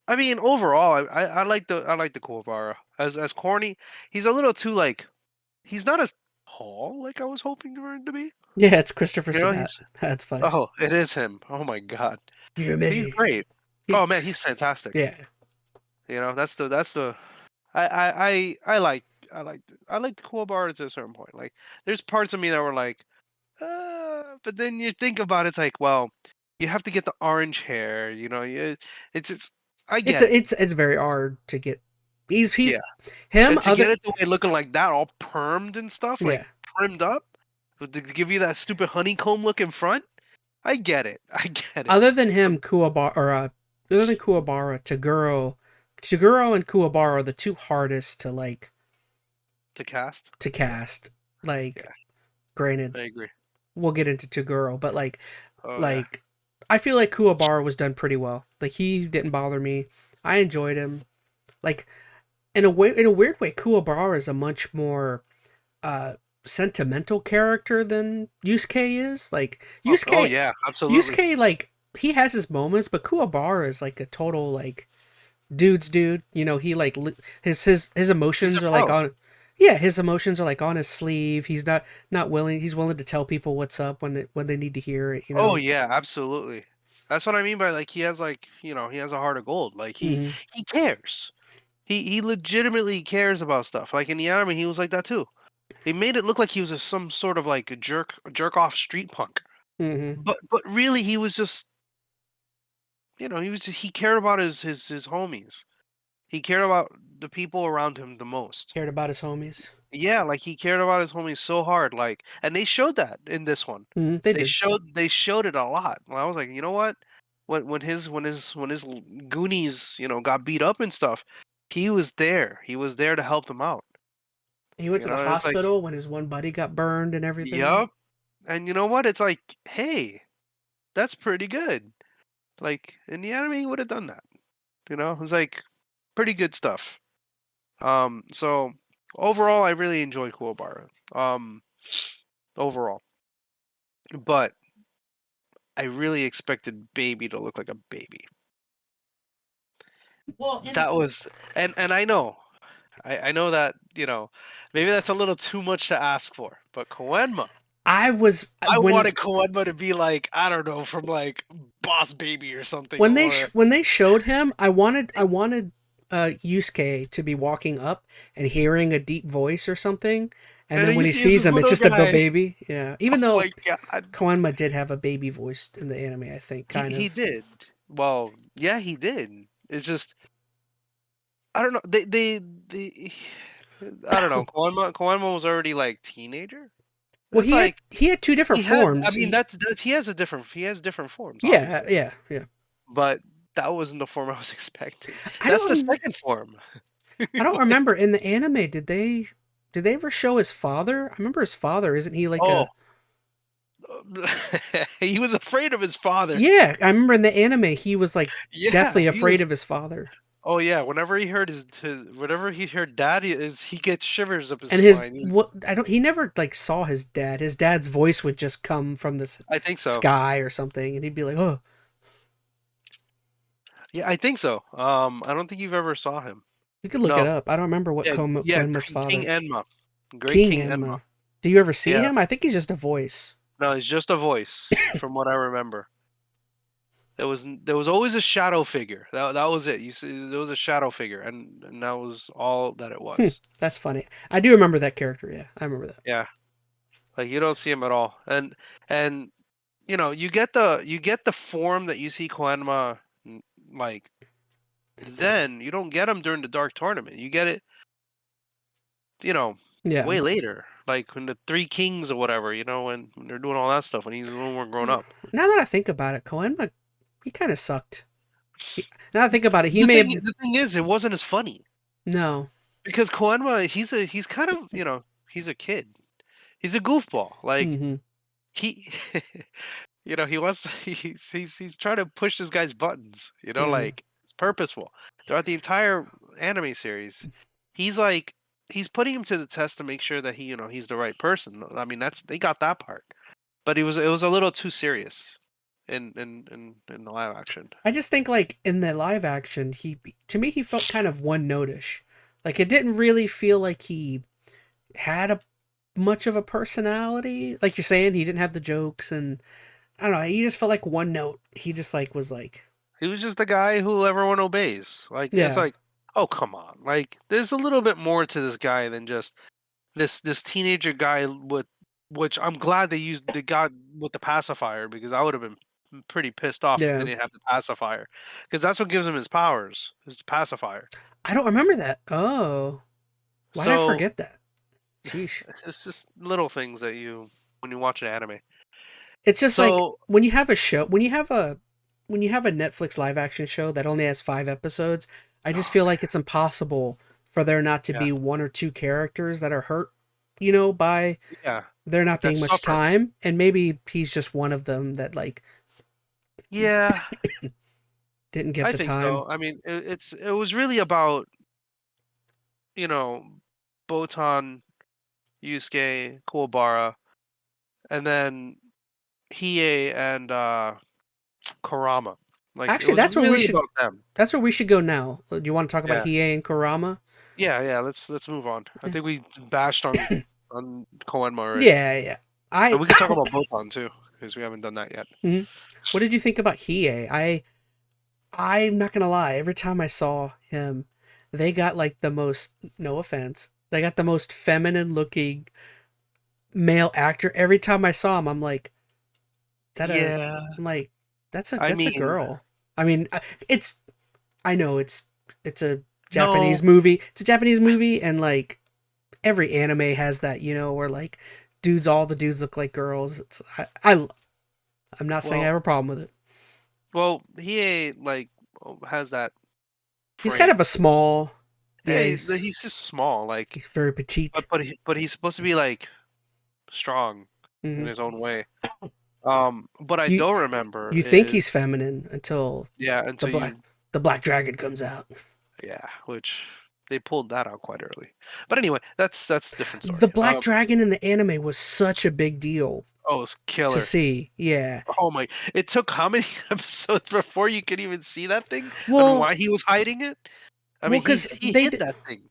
I mean, overall, I like the Kuwabara. As corny, he's a little too like he's not as tall like I was hoping for him to be. Yeah, it's Christopher Sabat. He's That's funny. oh, it is him. Oh my god, You he's imagine. great. Oh man, he's fantastic. Yeah. That's the I like the Kuwabara to a certain point. Like, there's parts of me that were like, but then you think about it, it's like, well, you have to get the orange hair. It's I It's get it. it's very hard to get. He's Yeah. him. And to Other get it the way looking like that, all permed and stuff, like yeah. trimmed up, to give you that stupid honeycomb look in front. I get it. I get it. Other than him, Kuwabara or other than Kuwabara, Toguro and Kuwabara are the two hardest to like To cast. to cast. Like, Yeah, granted, I agree. we'll get into Toguro, but Oh yeah. like I feel like Kuwabara was done pretty well. Like, he didn't bother me. I enjoyed him. Like, in a weird way, Kuwabara is a much more uh sentimental character than Yusuke is. Like, Oh yeah, absolutely. Yusuke, like, he has his moments, but Kuwabara is like a total like dude's dude. He like his He's a emotions are like pro. on. Yeah, his emotions are like on his sleeve. He's not willing. He's willing to tell people what's up when they need to hear it. Oh yeah, absolutely. That's what I mean by like he has like he has a heart of gold. Like Hmm. he cares. He legitimately cares about stuff. Like in the anime, he was like that too. They made it look like he was some sort of like a jerk off street punk. Hmm. But really, he was just he cared about his homies. He cared about the people around him the most. Cared about his homies. Yeah, like he cared about his homies so hard. Like, and they showed that in this one. They They did. showed it a lot. And I was like, you know what? When his Goonies, got beat up and stuff, he was there. He was there to help them out. He went to the It's like, hospital when his one buddy got burned and everything. yup. And you know what? It's like, hey, that's pretty good. Like in the anime, he would have done that. It's like pretty good stuff. So overall, I really enjoyed Kuwabara. Overall, but I really expected Baby to look like a baby. Well, and That was, and I know that maybe that's a little too much to ask for, but Koenma, I was I wanted Koenma to be like, I don't know, from like Boss Baby or something, or when they showed him, I wanted Yusuke to be walking up and hearing a deep voice or something, And And then then when you he see it's sees this him, it's little just a guy. baby. Yeah. Even Oh though my god. Koenma did have a baby voice in the anime, I think, kind He of. did. Well, yeah, he did. It's just I don't know. They I don't know. Koenma was already like teenager. Well, It's like he had two different he had. I forms. mean, that's he has different forms, Yeah, obviously. yeah, yeah. But that wasn't the form I was expecting. I That's the don't second form. I don't Like, remember in the anime. Did they ever show his father? I remember his father. Isn't he like oh, a? he was afraid of his father. Yeah, I remember in the anime he was like Yeah, deathly he afraid was. of his father. Oh yeah, whenever he heard whenever he heard daddy is he gets shivers up his And his spine. what I don't he never like saw his dad. His dad's voice would just come from the I think so. sky or something, and he'd be like, "Oh, Yeah, I think so. I don't think you've ever saw him. you could look it No. up." I don't remember what Yeah, yeah, Koenma's King father. Enma. Great King King Enma. Enma. Do you ever see Yeah. him? I think he's just a voice. No, he's just a voice from what I remember. There was always a shadow figure. That was it. You see, there was a shadow figure, and that was all that it was. That's funny. I do remember that character. Yeah, I remember that. Yeah, like you don't see him at all, and you get the form that you see Koenma like. Then you don't get him during the Dark Tournament. You get it, you know, Yeah. way later, like when the Three Kings or whatever. When they're doing all that stuff when he's a little more grown up. Now that I think about it, Koenma, he kind of sucked. Now that I think about it, he The may thing have the thing is, it wasn't as funny no. because Koenma, he's kind of he's a kid. He's a goofball. Like Hmm. he, he wants to, he's trying to push this guy's buttons. Hmm. Like it's purposeful throughout the entire anime series. He's like he's putting him to the test to make sure that he's the right person. I mean, they got that part, but it was a little too serious in the live action. I just think like in the live action, to me he felt kind of one notish. Like it didn't really feel like he had a much of a personality. Like you're saying, he didn't have the jokes, and I don't know. He just felt like one note. He just like was like, He was just the guy who everyone obeys. Like it's yeah, like, oh come on! Like there's a little bit more to this guy than just this teenager guy with which I'm glad they used the guy with the pacifier because I would have been pretty pissed off if they yeah. didn't have the pacifier because that's what gives him his powers is the pacifier. I don't remember that. Oh, why did I So forget that? Sheesh. it's just little things that you when you watch an anime. It's just like So when you have a show, when you have a Netflix live action show that only has 5 episodes, I just oh feel man, like it's impossible for there not to yeah, be one or two characters that are hurt, by yeah, there not that being much suffer. time, and maybe he's just one of them that like Yeah, didn't get I the think time. so. I mean, it was really about you know Botan, Yusuke, Kuwabara, and then Hiei and Kurama. Like it Actually, was really about them. that's where we should go now. Do you want to talk about Yeah. Hiei and Kurama? Yeah. Let's move on. I Yeah, think we bashed on Koenma already, yeah, yeah. but I we can talk about Botan too because we haven't done that yet. Mhm. What did you think about Hiei? I'm not gonna lie. Every time I saw him, they got like the most. No offense, they got the most feminine looking male actor. Every time I saw him, I'm like, that a. Yeah. I'm like, that's a I that's a mean, girl. I mean, it's. I know it's a no. Japanese movie. It's a Japanese movie, and like every anime has that, where like all the dudes look like girls. I'm not saying I Well, have a problem with it. he like has that He's kind of frame. a small. Yeah, Yeah, he's just small. Like, he's very petite. but he's supposed to be like strong in Hmm. his own way. What I You don't remember you think is he's feminine until yeah, the until black you the black dragon comes out. yeah, which they pulled that out quite early. But anyway, that's a different The story. black dragon in the anime was such a big deal Oh, it's to killer. see. Yeah. Oh my! It took how many episodes before you could even see that thing, and Well, why he was hiding it? I well, mean, he because he hid that thing.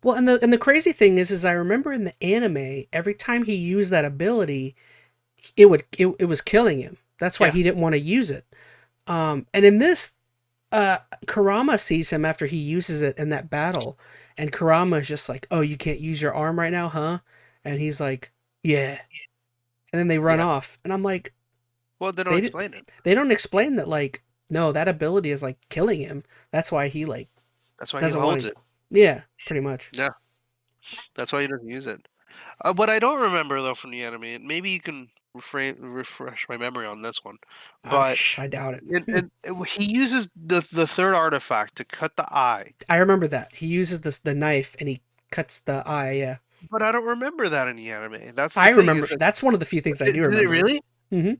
well, and the crazy thing is I remember in the anime, every time he used that ability, it was killing him. That's why Yeah, he didn't want to use it. And in this, Kurama sees him after he uses it in that battle, and Kurama is just like, "Oh, you can't use your arm right now, huh?" And he's like, yeah. And then they run Yeah. off. And I'm like, Well, they don't they did, explain it. they don't explain that, like, no, that ability is like killing him. That's why he like That's why he doesn't want holds to. it. Yeah, pretty much. Yeah. That's why he doesn't use it. What I don't remember though from the anime, and maybe you can refresh my memory on this one, but I doubt it. he uses the third artifact to cut the eye. I remember that he uses the knife and he cuts the eye. Yeah, But I don't remember that in the anime. That's the I thing. remember. Is that That's one of the few things I do did it remember. really? Hmm.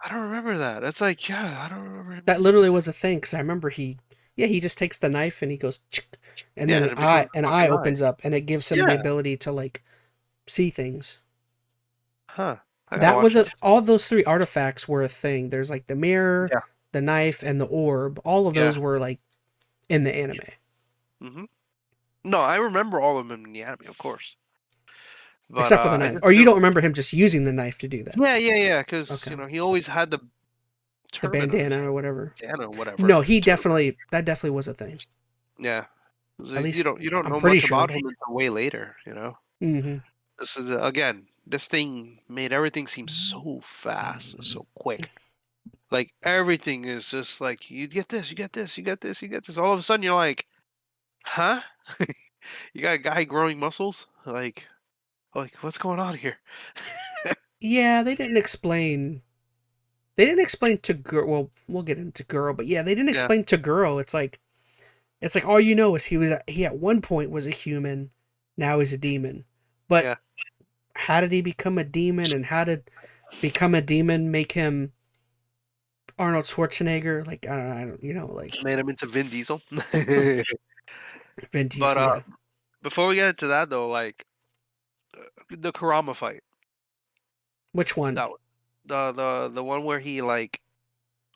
I don't remember that. That's like, yeah, I don't remember him That using literally that. was a thing because I remember he just takes the knife and he goes, "Chick," and Yeah, then and it becomes an a eye fucking eye. opens up and it gives him the Yeah. ability to like see things. Huh. I gotta That watch was that. all those three artifacts were a thing. There's like the mirror, Yeah. the knife, and the orb. All of Yeah. those were like in the anime, Hmm. No, I remember all of them in the anime, of course. But except for the I knife. just Or you never. don't remember him just using the knife to do that. Yeah, because Okay. he always had the The turban on his bandana head, or whatever. bandana, whatever No, he turban. definitely that definitely was a thing. Yeah, so At you least don't I'm know pretty much sure. about him until way later. Hmm. This is again, this thing made everything seem so fast and so quick. Like everything is just like you get this, you get this, you get this, you get this. All of a sudden, you're like, huh? You got a guy growing muscles? Like what's going on here? Yeah, they didn't explain. They didn't explain to girl. Well, we'll get into girl, but yeah, they didn't Yeah, explain to girl. It's like all you know is he at one point was a human, now he's a demon. But yeah. how did he become a demon, and how did become a demon make him Arnold Schwarzenegger? Like I don't like Made him into Vin Diesel. Vin But Diesel. Yeah, before we get into that though, like the Kurama fight, which one? that the one where he like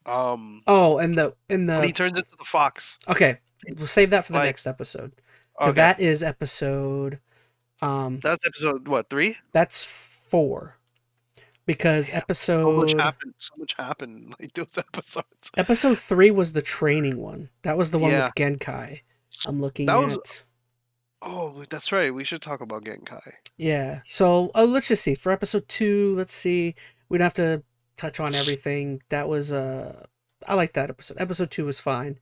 um Oh, and the in when he the turns into the fox, okay, we'll save that for the like next episode because okay, that is episode that's episode what 3? that's 4 because Damn, so much episode happened. So much happened like those episodes. episode 3 was the training one. That was the one Yeah, with Genkai. I'm looking that was. at. Oh, that's right. We should talk about Genkai. Yeah. So let's just see. For episode 2, let's see. We don't have to touch on everything. That was I like that episode. Episode 2 was fine.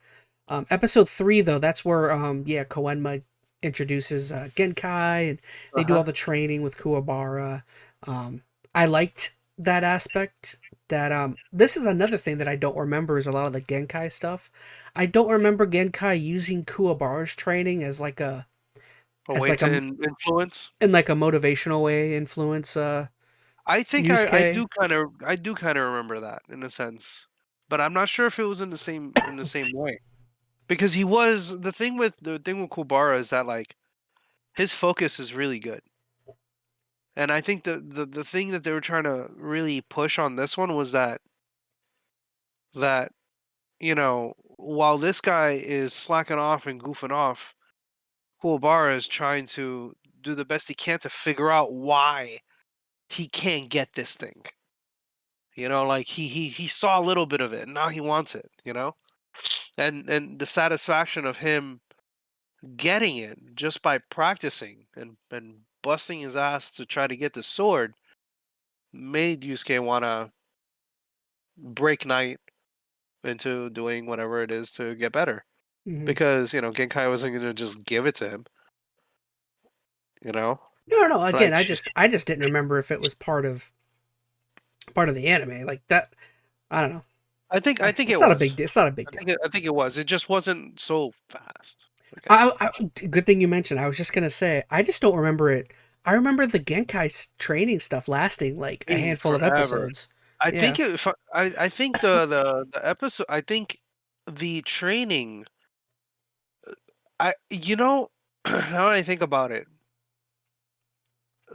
Episode 3 though, that's where yeah, Koenma introduces Genkai and they Uh do huh. all the training with Kuwabara. I liked that aspect. That this is another thing that I don't remember is a lot of the Genkai stuff. I don't remember Genkai using Kuwabara's training A as way like to a influence. in like a motivational way influence I think I Yusuke. do kind of remember that in a sense, but I'm not sure if it was in the same way because he was the thing with Kubara is that like his focus is really good. And I think the thing that they were trying to really push on this one was that while this guy is slacking off and goofing off, Kuwabara is trying to do the best he can to figure out why he can't get this thing. Like he saw a little bit of it and now he wants it, and the satisfaction of him getting it just by practicing and busting his ass to try to get the sword made Yusuke want to break night into doing whatever it is to get better. Hmm. Because, Genkai wasn't going to just give it to him, you know? No, no. Again, Like, I just didn't remember if it was part of the anime like that. I don't know. I think It's it not a was. big. It's not a big deal. I think it was. It just wasn't so fast. Okay. Good thing you mentioned. I was just gonna say. I just don't remember it. I remember the Genkai training stuff lasting like a Hey, handful of forever. episodes. I Yeah. think I think the episode. I think the training. Now that I think about it,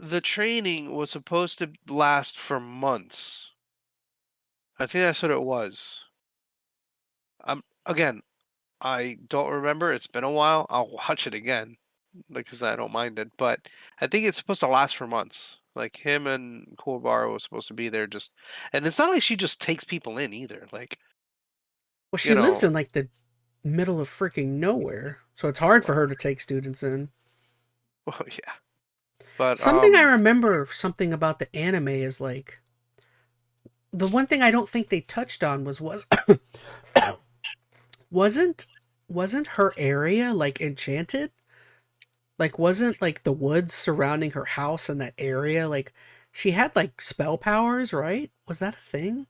the training was supposed to last for months. I think that's what it was. Again, I don't remember. It's been a while. I'll watch it again because I don't mind it. But I think it's supposed to last for months. Like him and Kuwabara was supposed to be there and it's not like she just takes people in either. Like, Well, she you lives know, in like the middle of freaking nowhere, so it's hard for her to take students in. well, yeah. But Something I remember something about the anime is like the one thing I don't think they touched on was wasn't wasn't her area like enchanted? Like wasn't like the woods surrounding her house and that area like she had like spell powers, right? Was that a thing?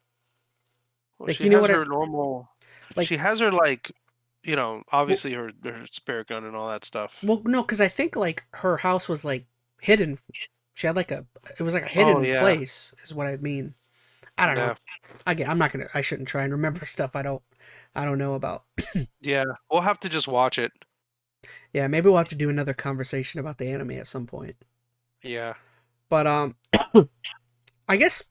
well, Like she you know has what I her normal. like She has her like, well, obviously her spirit gun and all that stuff. well no, cuz I think like her house was like hidden. She had like a it was like a Oh hidden yeah, place is what I mean. I don't know. yeah, I'm not going to I shouldn't try and remember stuff I don't know about. yeah. We'll have to just watch it. Yeah, maybe we'll have to do another conversation about the anime at some point. Yeah. But I guess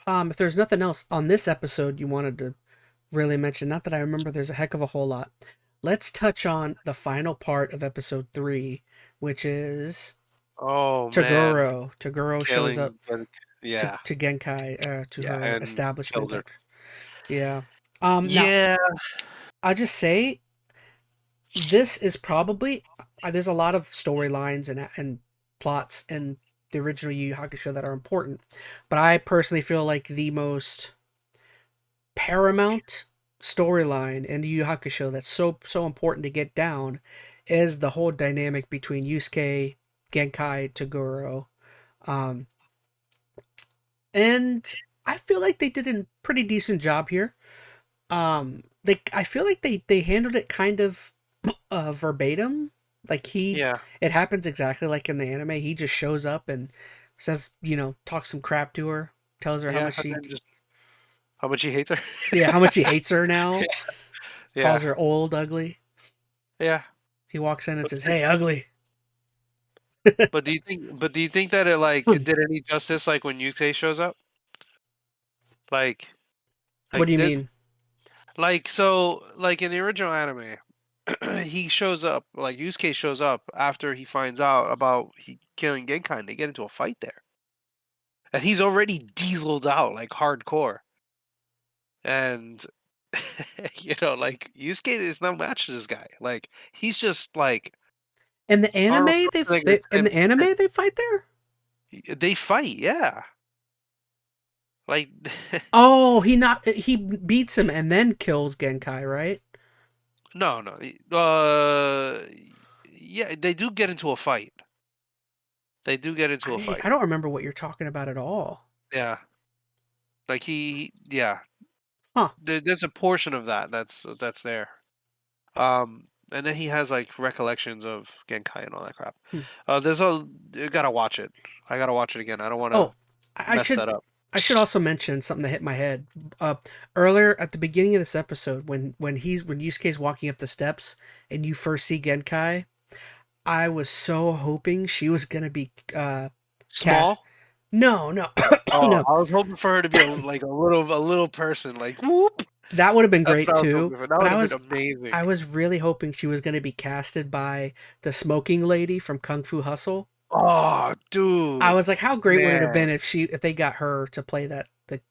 if there's nothing else on this episode you wanted to really mention, not that I remember there's a heck of a whole lot. Let's touch on the final part of episode 3, which is Oh man, Toguro. Toguro shows up Yeah, to Genkai to yeah, her and kills establishment her. after. Yeah. Now Yeah, I'll just say this is probably there's a lot of storylines and plots in the original Yu Yu Hakusho that are important, but I personally feel like the most paramount storyline in the Yu Yu Hakusho that's so important to get down is the whole dynamic between Yusuke, Genkai, Toguro, um, and I feel like they did a pretty decent job here. I feel like they handled it kind of verbatim. Like yeah. it happens exactly like in the anime. He just shows up and says, talks some crap to her, tells her how Yeah, much and then just how much he hates her. yeah, how much he hates her now. Yeah, Calls her old, ugly. yeah. He walks in and But, says, "Hey, ugly." but do you think that it did any justice like when Yusuke shows up? Like, What do you did mean? like in the original anime, he shows up like Yusuke shows up after he finds out about he killing Genkai. And they get into a fight there, and he's already dieseled out like hardcore, and like Yusuke is no match to this guy. Like he's just like In the anime, Arnold Schwarzenegger in the times anime they fight there. 10. They fight, yeah. Like Oh, he beats him and then kills Genkai, right? no, no. Yeah, they do get into a fight. They do get into a I fight. don't remember what you're talking about at all. Yeah. Like yeah. Huh. There's a portion of that's there. And then he has like recollections of Genkai and all that crap. Hmm. You gotta watch it. I gotta watch it again. I don't want to Oh, I mess should that up. I should also mention something that hit my head. Earlier at the beginning of this episode, when Yusuke's walking up the steps and you first see Genkai, I was so hoping she was gonna be cast. Small. No, no, Oh, no. I was hoping for her to be like a little person, like whoop. That would have been That's great what I was too. hoping for. That But would have been amazing. I was really hoping she was gonna be casted by the smoking lady from Kung Fu Hustle. Oh, I dude, was like, how great would it have been man. if they got her to play the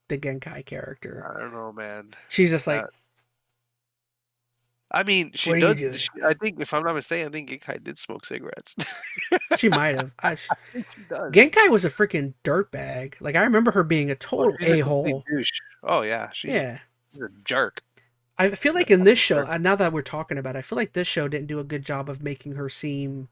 Genkai character? I don't know, man. She's just That like, I mean, she what are you does. doing? I think, if I'm not mistaken, I think Genkai did smoke cigarettes. She might have. I think she does. Genkai was a freaking dirtbag. Like I remember her being a Oh, total she's a a complete hole. douche. Oh yeah, Yeah. she's a jerk. I feel She's a like in this fucking show, jerk. now that we're talking about it, I feel like this show didn't do a good job of making her seem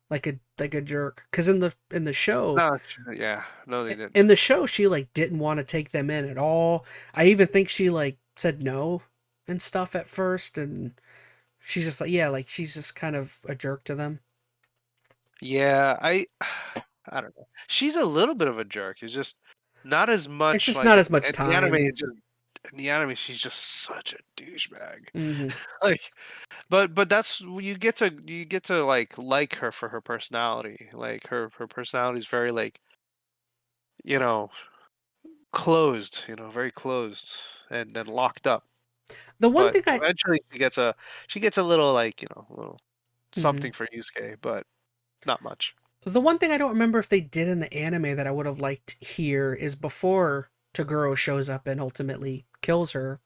like a jerk. Because in the show, No, yeah, no, they didn't. in the show, she like didn't want to take them in at all. I even think she like said no and stuff at first, and she's just like yeah, like she's just kind of a jerk to them. Yeah, I don't know. She's a little bit of a jerk. It's just not as It's much just like not as much in the anime. time. In the anime, she's just such a douchebag. Hmm. Like, but that's you get to like her for her personality. Like her personality is very like you know closed. Very closed and then locked up. The one But thing I eventually she gets a little like a little mhm. something for Yusuke, but not much. The one thing I don't remember if they did in the anime that I would have liked here is before Toguro shows up and ultimately kills her.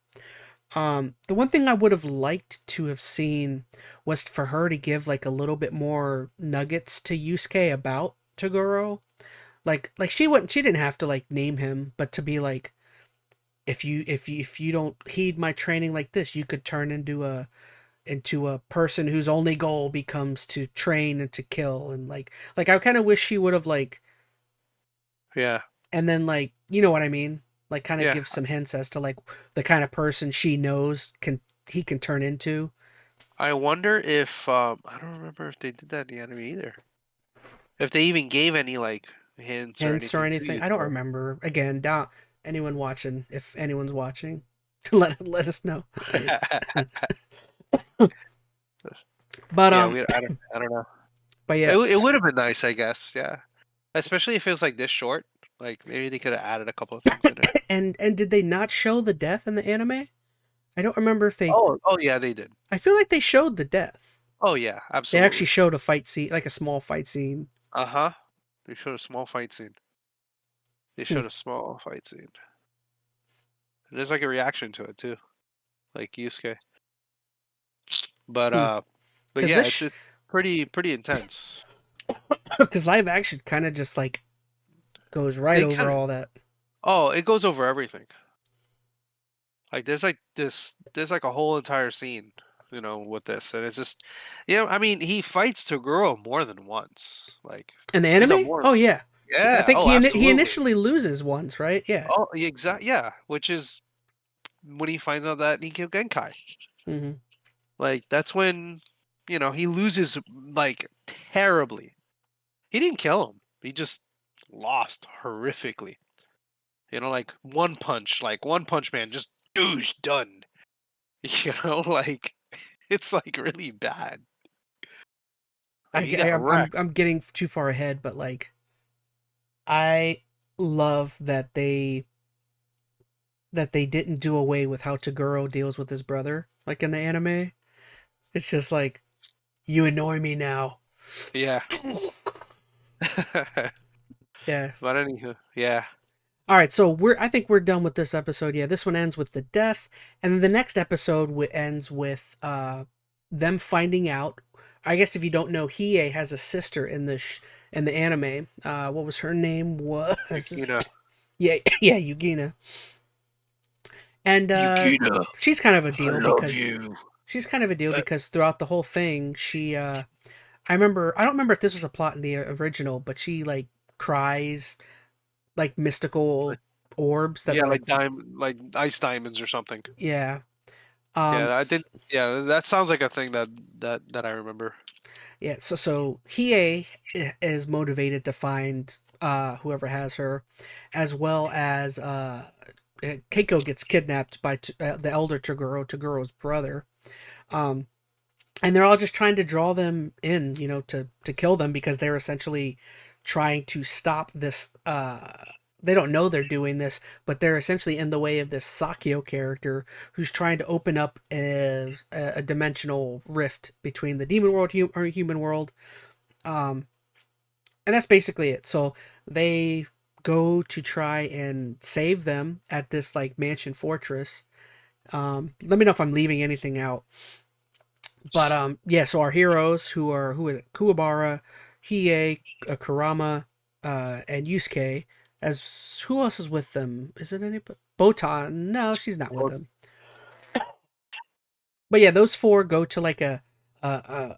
The one thing I would have liked to have seen was for her to give like a little bit more nuggets to Yusuke about Toguro. Like she didn't have to like name him, but to be like, if you don't heed my training like this, you could turn into a person whose only goal becomes to train and to kill. And like I kind of wish she would have like, Yeah. and then like, you know what I mean, like kind of Yeah. give some hints as to like the kind of person she knows he can turn into. I wonder if I don't remember if they did that in the anime either. If they even gave any like hints or Hints or anything to anything. you. I don't So. remember. Again, anyone watching, if anyone's watching, let us know. But Yeah, I don't know. but It yes, would have been nice, I guess. Yeah, especially if it was like this short. Like maybe they could have added a couple of things in it. and did they not show the death in the anime? I don't remember if they. Oh yeah, they did. I feel like they showed the death. Oh yeah, They actually absolutely. showed a fight scene, like a small fight scene. Uh-huh. They showed a small fight scene. They Hmm. showed a small fight scene. There's like a reaction to it too, like Yusuke. But Hmm. but Because yeah, this, it's pretty intense. because live action kind of just like goes right They over kind of all that. it goes over everything. Like there's like a whole entire scene, with this, and it's just, I mean, he fights Toguro more than once. Like In the there's a anime, more, oh yeah, I yeah, think oh, he absolutely, initially loses once, right? Yeah. oh, yeah, which is when he finds out that he killed Genkai. Hmm. Like that's when, he loses like terribly. He didn't kill him. He just lost horrifically. Like one punch man, just douche done. Like it's like really bad. Like he got wrecked. I'm getting too far ahead, but like I love that they didn't do away with how Toguro deals with his brother, like in the anime. It's just like, you annoy me now. Yeah. Yeah. But anywho, yeah. All right, so I think we're done with this episode. Yeah, this one ends with the death, and then the next episode ends with them finding out. I guess if you don't know, Hiei has a sister in in the anime. What was her name? Was Yukina. yeah, yeah, Yugina, and Yukina, she's kind of a I deal love because you. throughout the whole thing, I remember. I don't remember if this was a plot in the original, but she like cries like mystical Like, orbs that yeah, are like, like ice diamonds or something. yeah. Yeah, I S- did. Yeah, that sounds like a thing that I remember. yeah, so Hiei is motivated to find whoever has her, as well as Keiko gets kidnapped by the elder Toguro's brother. Um and they're all just trying to draw them in, to kill them because they're essentially trying to stop this. They don't know they're doing this, but they're essentially in the way of this Sakyo character who's trying to open up a dimensional rift between the demon world or human world. Um, and that's basically it. So they go to try and save them at this like mansion fortress. Let me know if I'm leaving anything out. But yeah, so our heroes who is it? Kuwabara, Hiei, Kurama, and Yusuke. As who else is with them? Is it any Botan? No, she's not with Well, them. But yeah, those four go to like a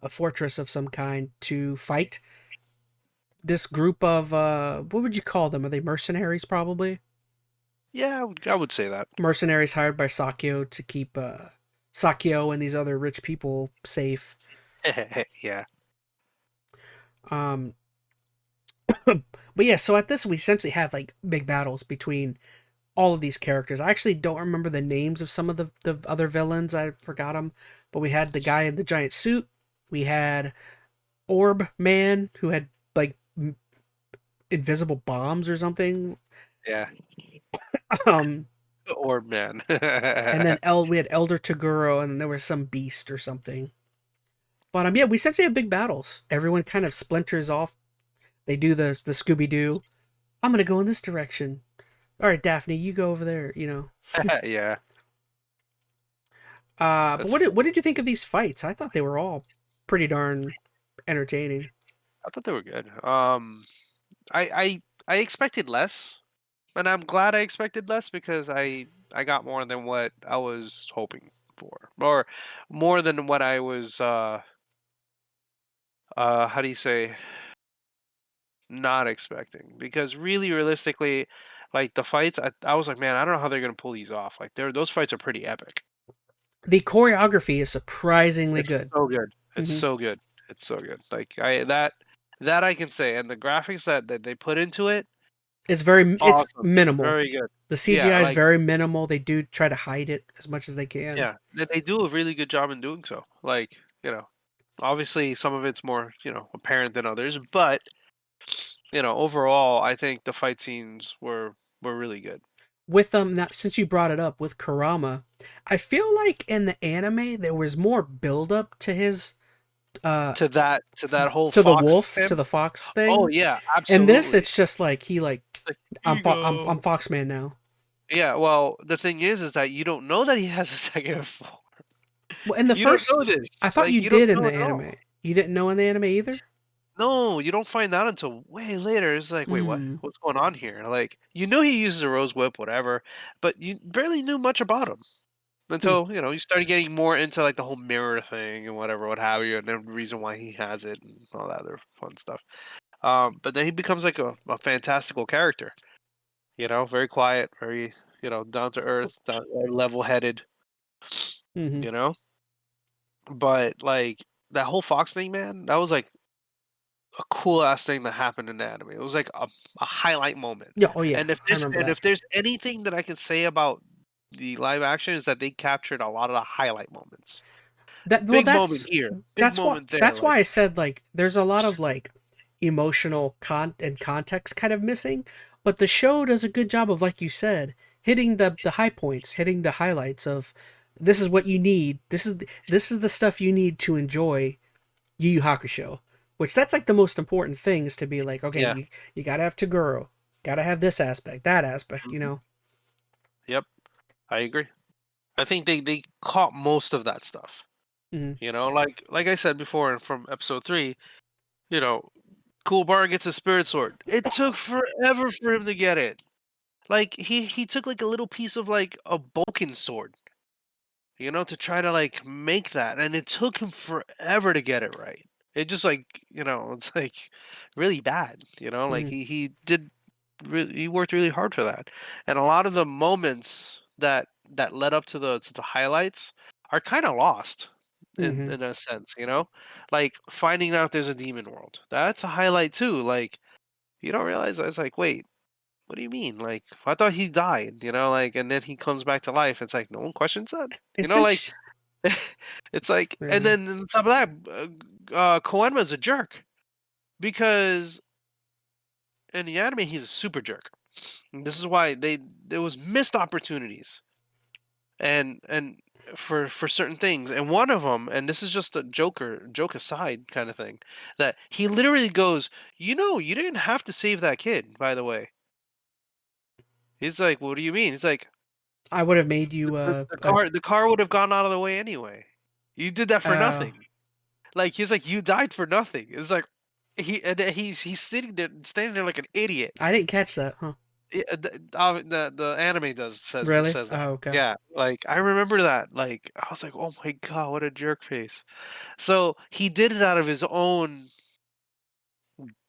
fortress of some kind to fight this group of what would you call them? Are they mercenaries? Probably yeah, I would say that. mercenaries hired by Sakyo to keep Sakyo and these other rich people safe. Yeah. Um, but yeah, so at this we essentially have like big battles between all of these characters. I actually don't remember the names of some of the other villains. I forgot them. But we had the guy in the giant suit. We had Orb Man who had like invisible bombs or something. Yeah. Um, Or man. and then we had Elder Toguro, and there was some beast or something. But yeah, we essentially have big battles. Everyone kind of splinters off. They do the Scooby Doo. I'm gonna go in this direction. All right, Daphne, you go over there. Yeah. But That's what did you think of these fights? I thought they were all pretty darn entertaining. I thought they were good. I expected less, and I'm glad I expected less because I got more than what I was hoping for, or more than what I was how do you say, not expecting. Because really, realistically, like the fights, I was like, man, I don't know how they're gonna pull these off. Like those fights are pretty epic. The choreography is surprisingly It's good. so good. It's Hmm. so good. It's so good. Like that I can say, and the graphics that they put into it, It's awesome, minimal. very good. The Yeah, CGI is like very minimal. They do try to hide it as much as they can. yeah, they do a really good job in doing so. Like obviously some of it's more apparent than others, but overall, I think the fight scenes were really good. With now, since you brought it up with Kurama, I feel like in the anime there was more build up to his uh To that whole to the Fox wolf, to him. the fox Oh thing. yeah, And this absolutely. it's just like he like Like, here you I'm go. Foxman now. Yeah, well, the thing is that you don't know that he has a second form. Well, in the You don't first, know this. I thought you Like, you don't did in know the it at anime. all. You didn't know in the anime either. No, you don't find out until way later. It's like, wait, what? Hmm. What's going on here? Like, he uses a rose whip, whatever, but you barely knew much about him Hmm. until you started getting more into like the whole mirror thing and whatever, what have you, and the reason why he has it and all that other fun stuff. But then he becomes like a fantastical character. Very quiet, very down to earth, level headed. Hmm. You know, but like that whole Fox thing, man, that was like a cool ass thing that happened in the anime. It was like a highlight moment. Yeah. Oh yeah. And if I there's remember and that. if there's anything that I can say about the live action is that they captured a lot of the highlight moments. That well, Big moment here, big moment there. that's Like why I said like there's a lot of like emotional and context kind of missing, but the show does a good job of like you said hitting the high points, hitting the highlights of this is what you need. This is the stuff you need to enjoy Yu Yu Hakusho. Which that's like the most important thing is to be like okay yeah, you gotta have Toguro, gotta have this aspect, that aspect, you mhm, know. yep, I agree. I think they caught most of that stuff. Mm-hmm. Like I said before from episode 3, you know, Kuwabara gets a spirit sword. It took forever for him to get it. Like he took like a little piece of like a Boken sword, to try to like make that, and it took him forever to get it right. It just like it's like really bad. Like Mm-hmm. he worked really hard for that, and a lot of the moments that led up to the highlights are kind of lost in Mm-hmm. in a sense. Like finding out there's a demon world. That's a highlight too. Like you don't realize. I was like, wait. What do you mean? Like, I thought he died, like, and then he comes back to life. It's like no one questions that, And like, since it's like, and yeah, then on top of that, Koenma's a jerk because in the anime he's a super jerk. And this is why there was missed opportunities and for certain things, and one of them, and this is just a joke aside kind of thing, that he literally goes, you didn't have to save that kid, by the way. He's like, what do you mean? He's like, I would have made The you the the car the car would have gone out of the way anyway. You did that for uh nothing. Like, he's like, "You died for nothing." It's like then he's standing there like an idiot. I didn't catch that, huh? Yeah, the anime does says Really? says that. Oh, okay. Yeah, like, I remember that, like, I was like, "Oh my god, what a jerk face." So, he did it out of his own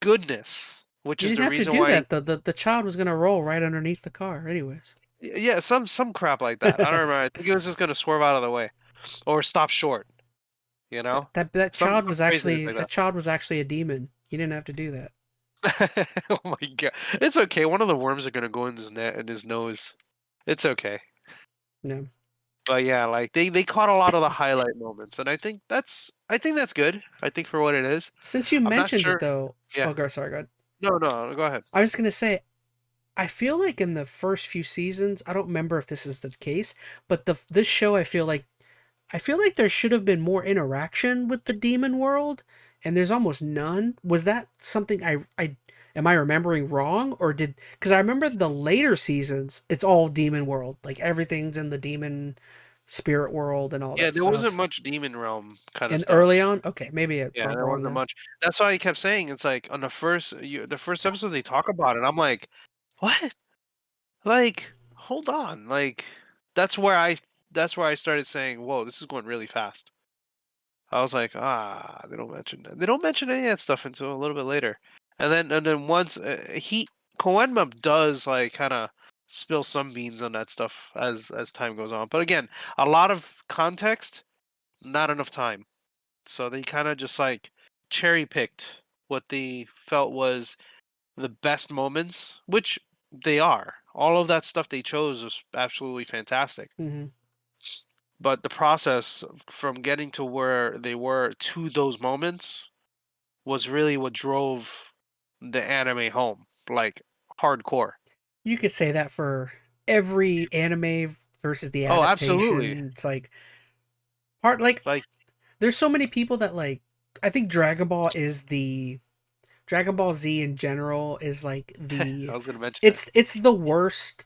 goodness, which You is didn't the have to reason do why that. The child was gonna roll right underneath the car, anyways. yeah, some crap like that. I don't remember. I think he was just gonna swerve out of the way or stop short, you know? Some craziness like That that. child was actually a demon. You didn't have to do that. Oh my god. It's okay. One of the worms are gonna go in his net in his nose. It's okay. No. But yeah, like they caught a lot of the highlight moments, and I think that's good. I think for what it is. Since you I'm not mentioned it sure. though, Yeah. oh, sorry, go ahead. No, no, go ahead. I was gonna say, I feel like in the first few seasons, I don't remember if this is the case, but this show, I feel like there should have been more interaction with the demon world, and there's almost none. Was that something I am I remembering wrong, or did because I remember the later seasons, it's all demon world, like everything's in the demon spirit world and all Yeah, that there wasn't stuff. much demon realm kind of And early stuff. on, okay, maybe Yeah, I'm there wrong wasn't then. much. That's why I kept saying it's like on the first episode they talk about it. I'm like, what? Like, hold on. Like, that's where I that's where I started saying, whoa, this is going really fast. I was like, ah, they don't mention that. They don't mention any of that stuff until a little bit later. And then once he koenma does like kind of spill some beans on that stuff as time goes on. But again, a lot of context, not enough time. So they kind of just like cherry picked what they felt was the best moments, which they are. All of that stuff they chose was absolutely fantastic. Hmm. But the process from getting to where they were to those moments was really what drove the anime home, like hardcore. You could say that for every anime versus the Oh, absolutely. adaptation. It's like part like Like there's so many people that like I think Dragon Ball Z in general is like I was gonna mention that, it's the worst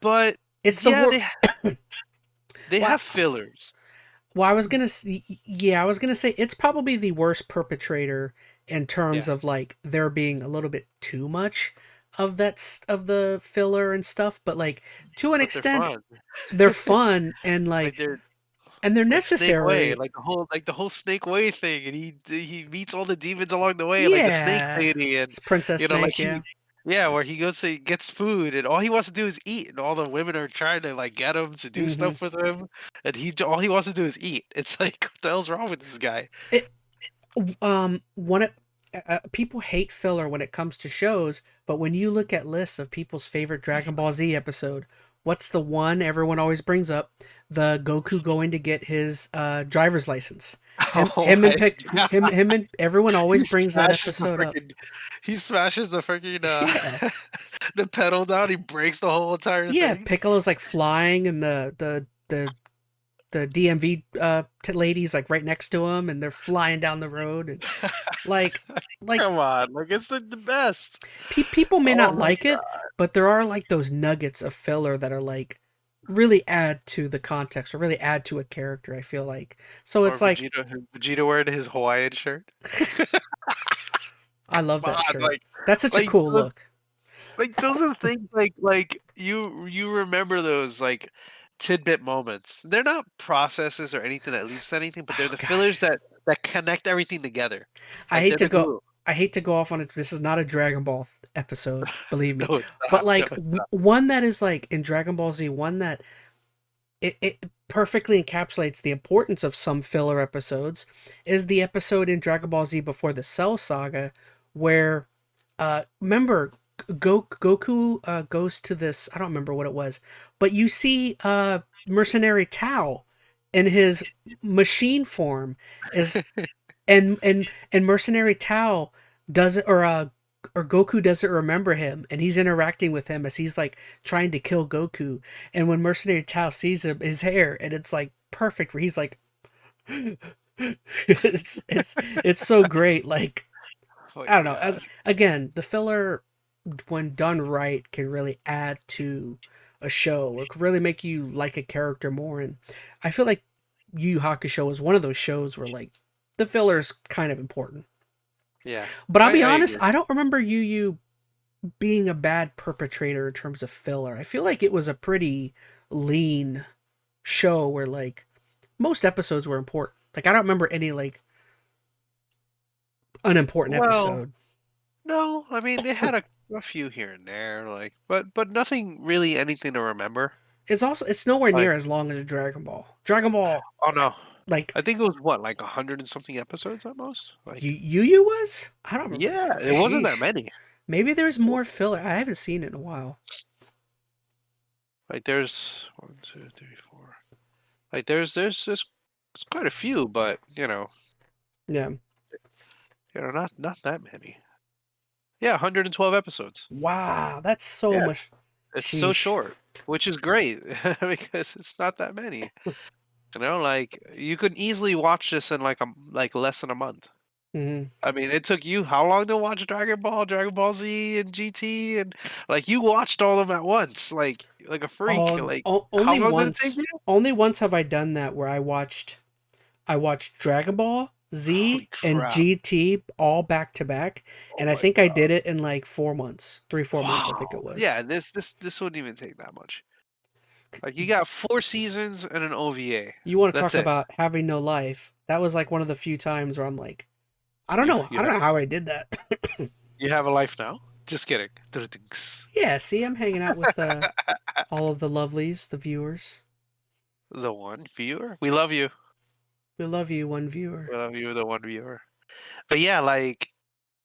but it's the yeah, worst. they Well, have fillers. well, I was gonna say it's probably the worst perpetrator in terms Yeah, of like there being a little bit too much of of the filler and stuff, but like to an but they're extent fun. they're fun Like they're and they're like Snake Way, necessary. like the whole Snake Way thing, and he meets all the demons along the way, like the Snake Yeah, Lady, and it's Princess like Snake. Yeah. he, yeah, where he goes to gets food, and all he wants to do is eat, and all the women are trying to like get him to do Hmm. stuff with him, and all he wants to do is eat. It's like what the hell's wrong with this guy? It one people hate filler when it comes to shows, but when you look at lists of people's favorite Dragon Ball Z episode, what's the one everyone always brings up? The Goku going to get his driver's license. Oh my god, Him and everyone he always brings that smashes the episode up. freaking, he smashes the freaking Yeah. the pedal down. He breaks the whole entire Yeah, thing. Piccolo's like flying and the DMV ladies like right next to him and they're flying down the road and like like Come on, like it's the best. people may Oh not my like it, but there are like those nuggets of filler that are like really add to the context or really add to a character. I feel like so Or it's like Vegeta wearing his Hawaiian shirt. I love Come that on, shirt. That's such a like cool those, look. those are the things like you remember those like tidbit moments. They're not processes or anything that leads to anything, but they're Oh the fillers gosh, that connect everything together. I Like hate they're to the go. glue. I hate to go off on it. This is not a Dragon Ball episode, believe me. No, it's But not. No, like it's one that is like in Dragon Ball Z, one that it perfectly encapsulates the importance of some filler episodes is the episode in Dragon Ball Z before the Cell Saga where remember Goku goes to this, I don't remember what it was, but you see Mercenary Tao in his machine form is and Mercenary Tao doesn't or Goku doesn't remember him and he's interacting with him as he's like trying to kill Goku and when Mercenary Tao sees him his hair and it's like perfect where he's like it's so great like oh I my don't know god. again the filler when done right can really add to a show or can really make you like a character more and I feel like Yu Yu Hakusho is one of those shows where like the filler is kind of important. Yeah, But I'll be I honest, agree. I don't remember Yu Yu being a bad perpetrator in terms of filler. I feel like it was a pretty lean show where like most episodes were important. Like I don't remember any like unimportant Well, episode. no, I mean they had a few here and there, like but nothing really anything to remember. It's nowhere Like near as long as Dragon Ball. Dragon Ball oh no, like I think it was what like 100 and something episodes at most. Like Yu Yu was? I don't remember. yeah, it wasn't that Sheesh. many. Maybe there's more filler. I haven't seen it in a while. Like there's one, two, three, four. Like there's quite a few, but Yeah. not that many. Yeah, 112 episodes. Wow, that's so Yeah, much. it's so Sheesh. short, which is great because it's not that many. Like you could easily watch this in like less than a month. Hmm. I mean, it took you how long to watch Dragon Ball, Dragon Ball Z, and GT, and like you watched all of them at once, like a freak. Like, how long did it take you? Only once have I done that where I watched Dragon Ball Z Holy and crap! GT all back to back, Oh and I my think I god! did it in like 4 months, 3 4 months, I think it Wow. was. Yeah, this wouldn't even take that much. Like you got 4 seasons and an OVA. You want to That's talk it. about having no life? That was like one of the few times where I'm like, You I don't know how I did that. you have a life now? Just kidding. Yeah, see, I'm hanging out with all of the lovelies, the viewers. The one viewer. We love you. We love you, one viewer. We love you, the one viewer. But yeah, like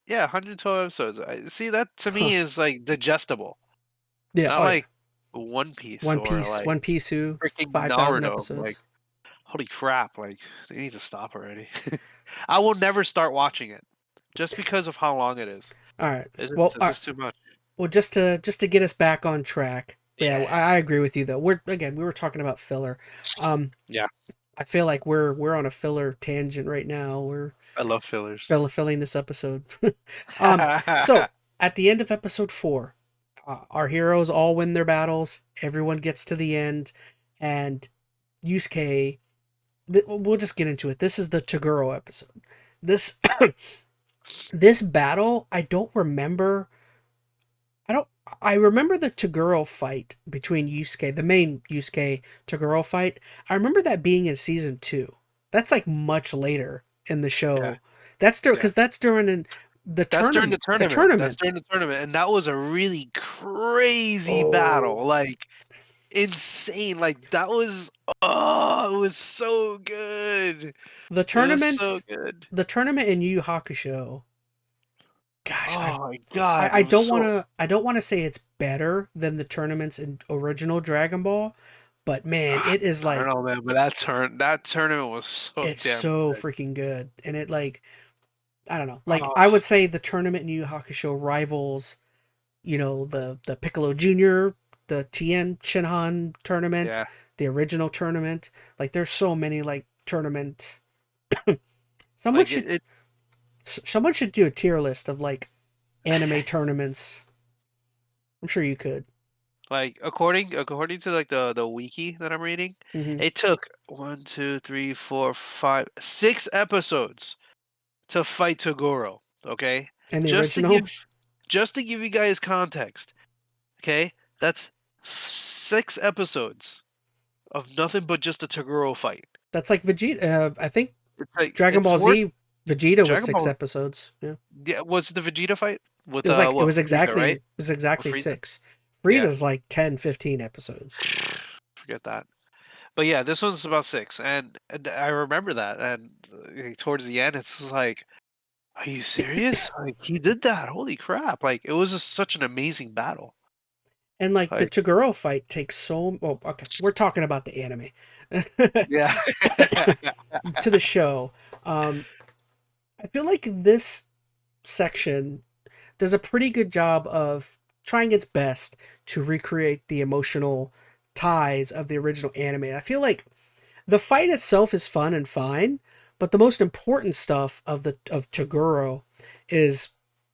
yeah, 112 episodes. See, that to Huh. me is like digestible. Yeah, Not oh yeah. like One Piece or like One Piece who freaking 5,000 Naruto. Like, episodes. holy crap! Like, they need to stop already. I will never start watching it just because of how long it is. All right. It's just too much. Well, just to get us back on track. Yeah, Yeah, I agree with you though. We were talking about filler. Um, yeah. I feel like we're on a filler tangent right now. We're I love fillers. filling this episode. So at the end of episode 4, our heroes all win their battles. Everyone gets to the end, and Yusuke. We'll just get into it. This is the Toguro episode. This this battle, I don't remember. I don't. I remember the Toguro fight between Yusuke, the main Yusuke Toguro fight. I remember that being in season 2. That's like much later in the Yeah, show. That's during yeah. because that's during the That's during the tournament. The tournament. That's tournament. during the tournament, and that was a really crazy battle. Oh, Like insane. Like that was oh, it was so good. the It was so tournament. good. The tournament in Yu Yu Hakusho. Gosh, Oh my god, it was so. I don't want to say it's better than the tournaments in original Dragon Ball, but man, it is I don't like know, man, but that tournament was so it's damn so good. freaking good, and it like I don't know, like Oh I would say the tournament in Yu Yu Hakusho rivals, the Piccolo Junior, the Tien Shinhan tournament, yeah, the original tournament. Like there's so many like tournament. Someone like should it someone should do a tier list of like anime tournaments. I'm sure you could. like according to like the wiki that I'm reading, Hmm. it took 1, 2, 3, 4, 5, 6 episodes to fight Toguro. Okay, And the just to original. give just to give you guys context. Okay, that's 6 episodes of nothing but just a Toguro fight. That's like Vegeta. I think It's like Dragon it's Ball worth Z Vegeta was Dragon six Ball. episodes. Yeah, Yeah, was it the Vegeta fight with it what was Frieza, exactly right? it was With exactly Frieza. 6. Yeah, Frieza's like 10, 15 episodes. forget that. But yeah, this one's about 6, and I remember that. And towards the end, it's just like, are you serious? Like he did that? Holy crap! Like it was just such an amazing battle. And like the Like Toguro fight takes so. Oh, okay. We're talking about the anime. yeah, To the show. Um, I feel like this section does a pretty good job of trying its best to recreate the emotional ties of the original anime. I feel like the fight itself is fun and fine, but the most important stuff of Toguro is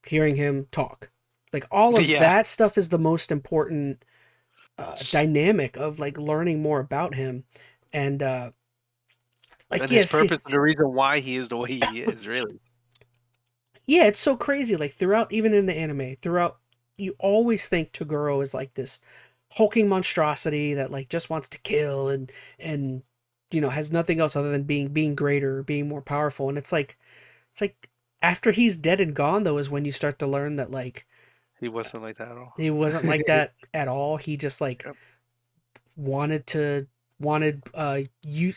hearing him talk. Like all of yeah. that stuff is the most important dynamic of like learning more about him, and like And his yes, purpose and the reason why he is the way he is, really. yeah, it's so crazy. Like throughout, even in the anime, throughout, you always think Toguro is like this hulking monstrosity that like just wants to kill and has nothing else other than being greater, being more powerful. And it's like after he's dead and gone though is when you start to learn that like He wasn't like that at all. he wasn't like that at all. He just like Yep. wanted you.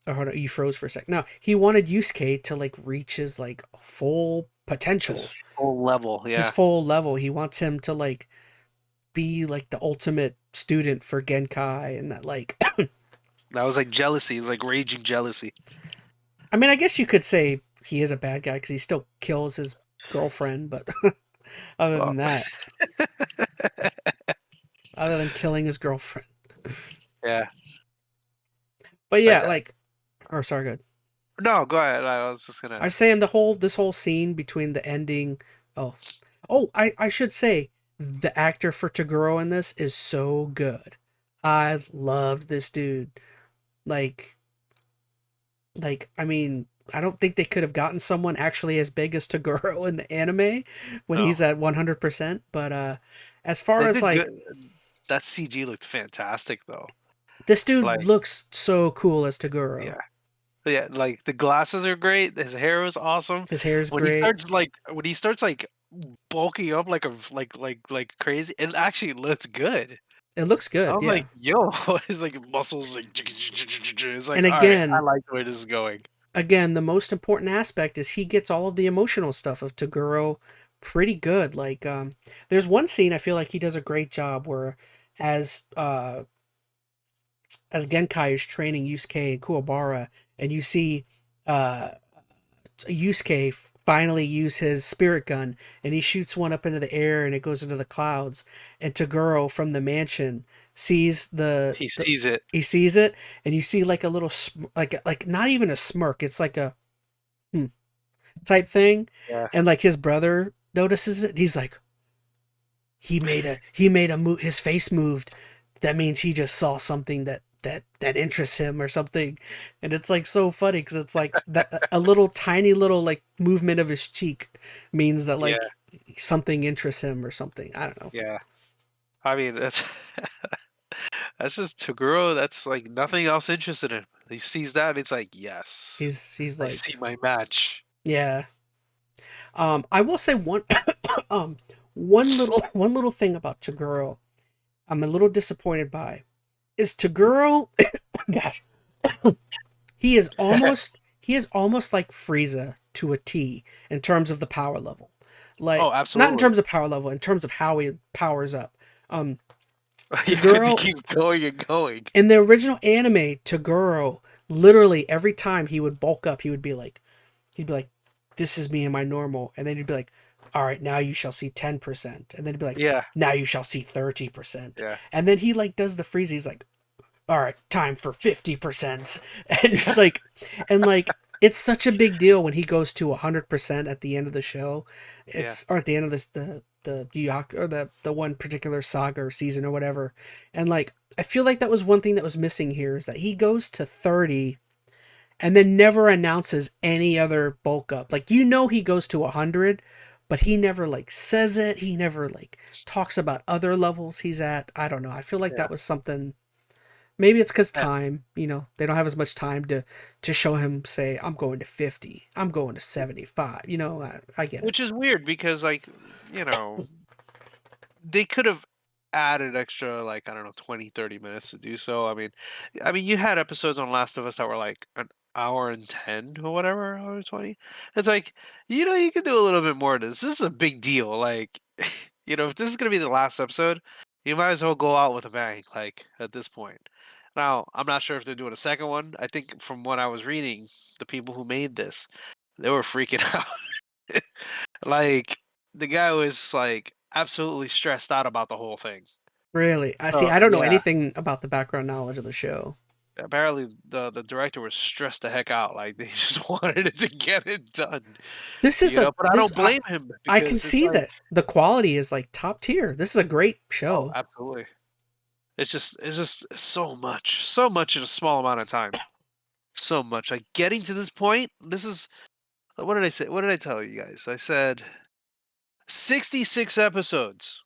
Or hold on, you froze for a sec. No, he wanted Yusuke to like reach his like full His potential, full level, his yeah. full level. He wants him to like be like the ultimate student for Genkai, and that like That was like jealousy. It was like raging jealousy. I mean, I guess you could say he is a bad guy because he still kills his girlfriend, but other Well, than that, other than killing his girlfriend. yeah. But Like yeah, like, or sorry, good. No, go ahead. I was just I gonna. was saying this whole scene between the ending. Oh, I should say the actor for Toguro in this is so good. I love this dude. Like, I mean, I don't think they could have gotten someone actually as big as Toguro in the anime when No, he's at 100%. But as far they as did like good. That CG looked fantastic, though. this dude Like, looks so cool as Toguro. yeah, yeah. Like the glasses are great. His hair was awesome. His hair is great. When he starts like bulking up like like crazy, it actually looks good. It looks I good, was yeah. like, yo, his like muscles like it's like, And all right, I again, like the way this is going. the most important aspect is he gets all of the emotional stuff of Toguro pretty good. Like, there's one scene I feel like he does a great job where, as uh, as Genkai is training Yusuke and Kuwabara, and you see uh, Yusuke finally use his spirit gun, and he shoots one up into the air, and it goes into the clouds, and Toguro from the mansion sees He sees it. he sees it, and you see like a little like not even a smirk, it's like a hmm, type thing, Yeah, and like his brother notices it. He's like, he made a move. His face moved. That means he just saw something that interests him or something, and it's like so funny because it's like that a little tiny little like movement of his cheek means that yeah, like something interests him or something. I don't know. yeah. I mean, that's that's just Toguro. That's like nothing else interested in him. He sees that, and it's like, yes, He's I see like, my match. yeah. I will say one um one little thing about Toguro I'm a little disappointed by is Toguro. Gosh, he is almost like Frieza to a T in terms of the power level. Oh, Like not in absolutely. terms of power level, in terms of how he powers up. Um Yeah, because he Toguro keeps going and going. in the original anime, Toguro literally every time he would bulk up, he'd be like, "This is me and my normal," and then he'd be like, "All right, now you shall see 10%," and then he'd be like, Yeah, "Now you shall see 30%," yeah. and then he like does the freeze. He's like, "All right, time for 50%," and like it's such a big deal when he goes to 100% at the end of the show. Yeah. It's or at the end of this the or the one particular saga or season or whatever, and like I feel like that was one thing that was missing here is that he goes to 30 and then never announces any other bulk up. Like he goes to 100, but he never like says it. He never like talks about other levels he's at. I don't know. I feel like Yeah. that was something. Maybe it's because Yeah. time. They don't have as much time to show him say, "I'm going to 50. I'm going to 75." I get it. Which is weird because, like, you know, they could have added extra, like, I don't know, 20, 30 minutes to do so. I mean, you had episodes on Last of Us that were like an hour and 10 or whatever, hour and 20. It's like, you could do a little bit more of this. This is a big deal. Like, if this is going to be the last episode, you might as well go out with a bang, like, at this point. Now, I'm not sure if they're doing a second one. I think from what I was reading, the people who made this, they were freaking out. Like, the guy was like absolutely stressed out about the whole thing. Really, I see. So I don't know yeah, anything about the background knowledge of the show. apparently the director was stressed the heck out. Like they just wanted it to get it done. This is a But I this don't blame him I can because it's see like, that the quality is like top tier. This is a great oh, show. absolutely. It's just so much in a small amount of time. So much. Like getting to this point, this is what did I say? What did I tell you guys? I said 66 episodes.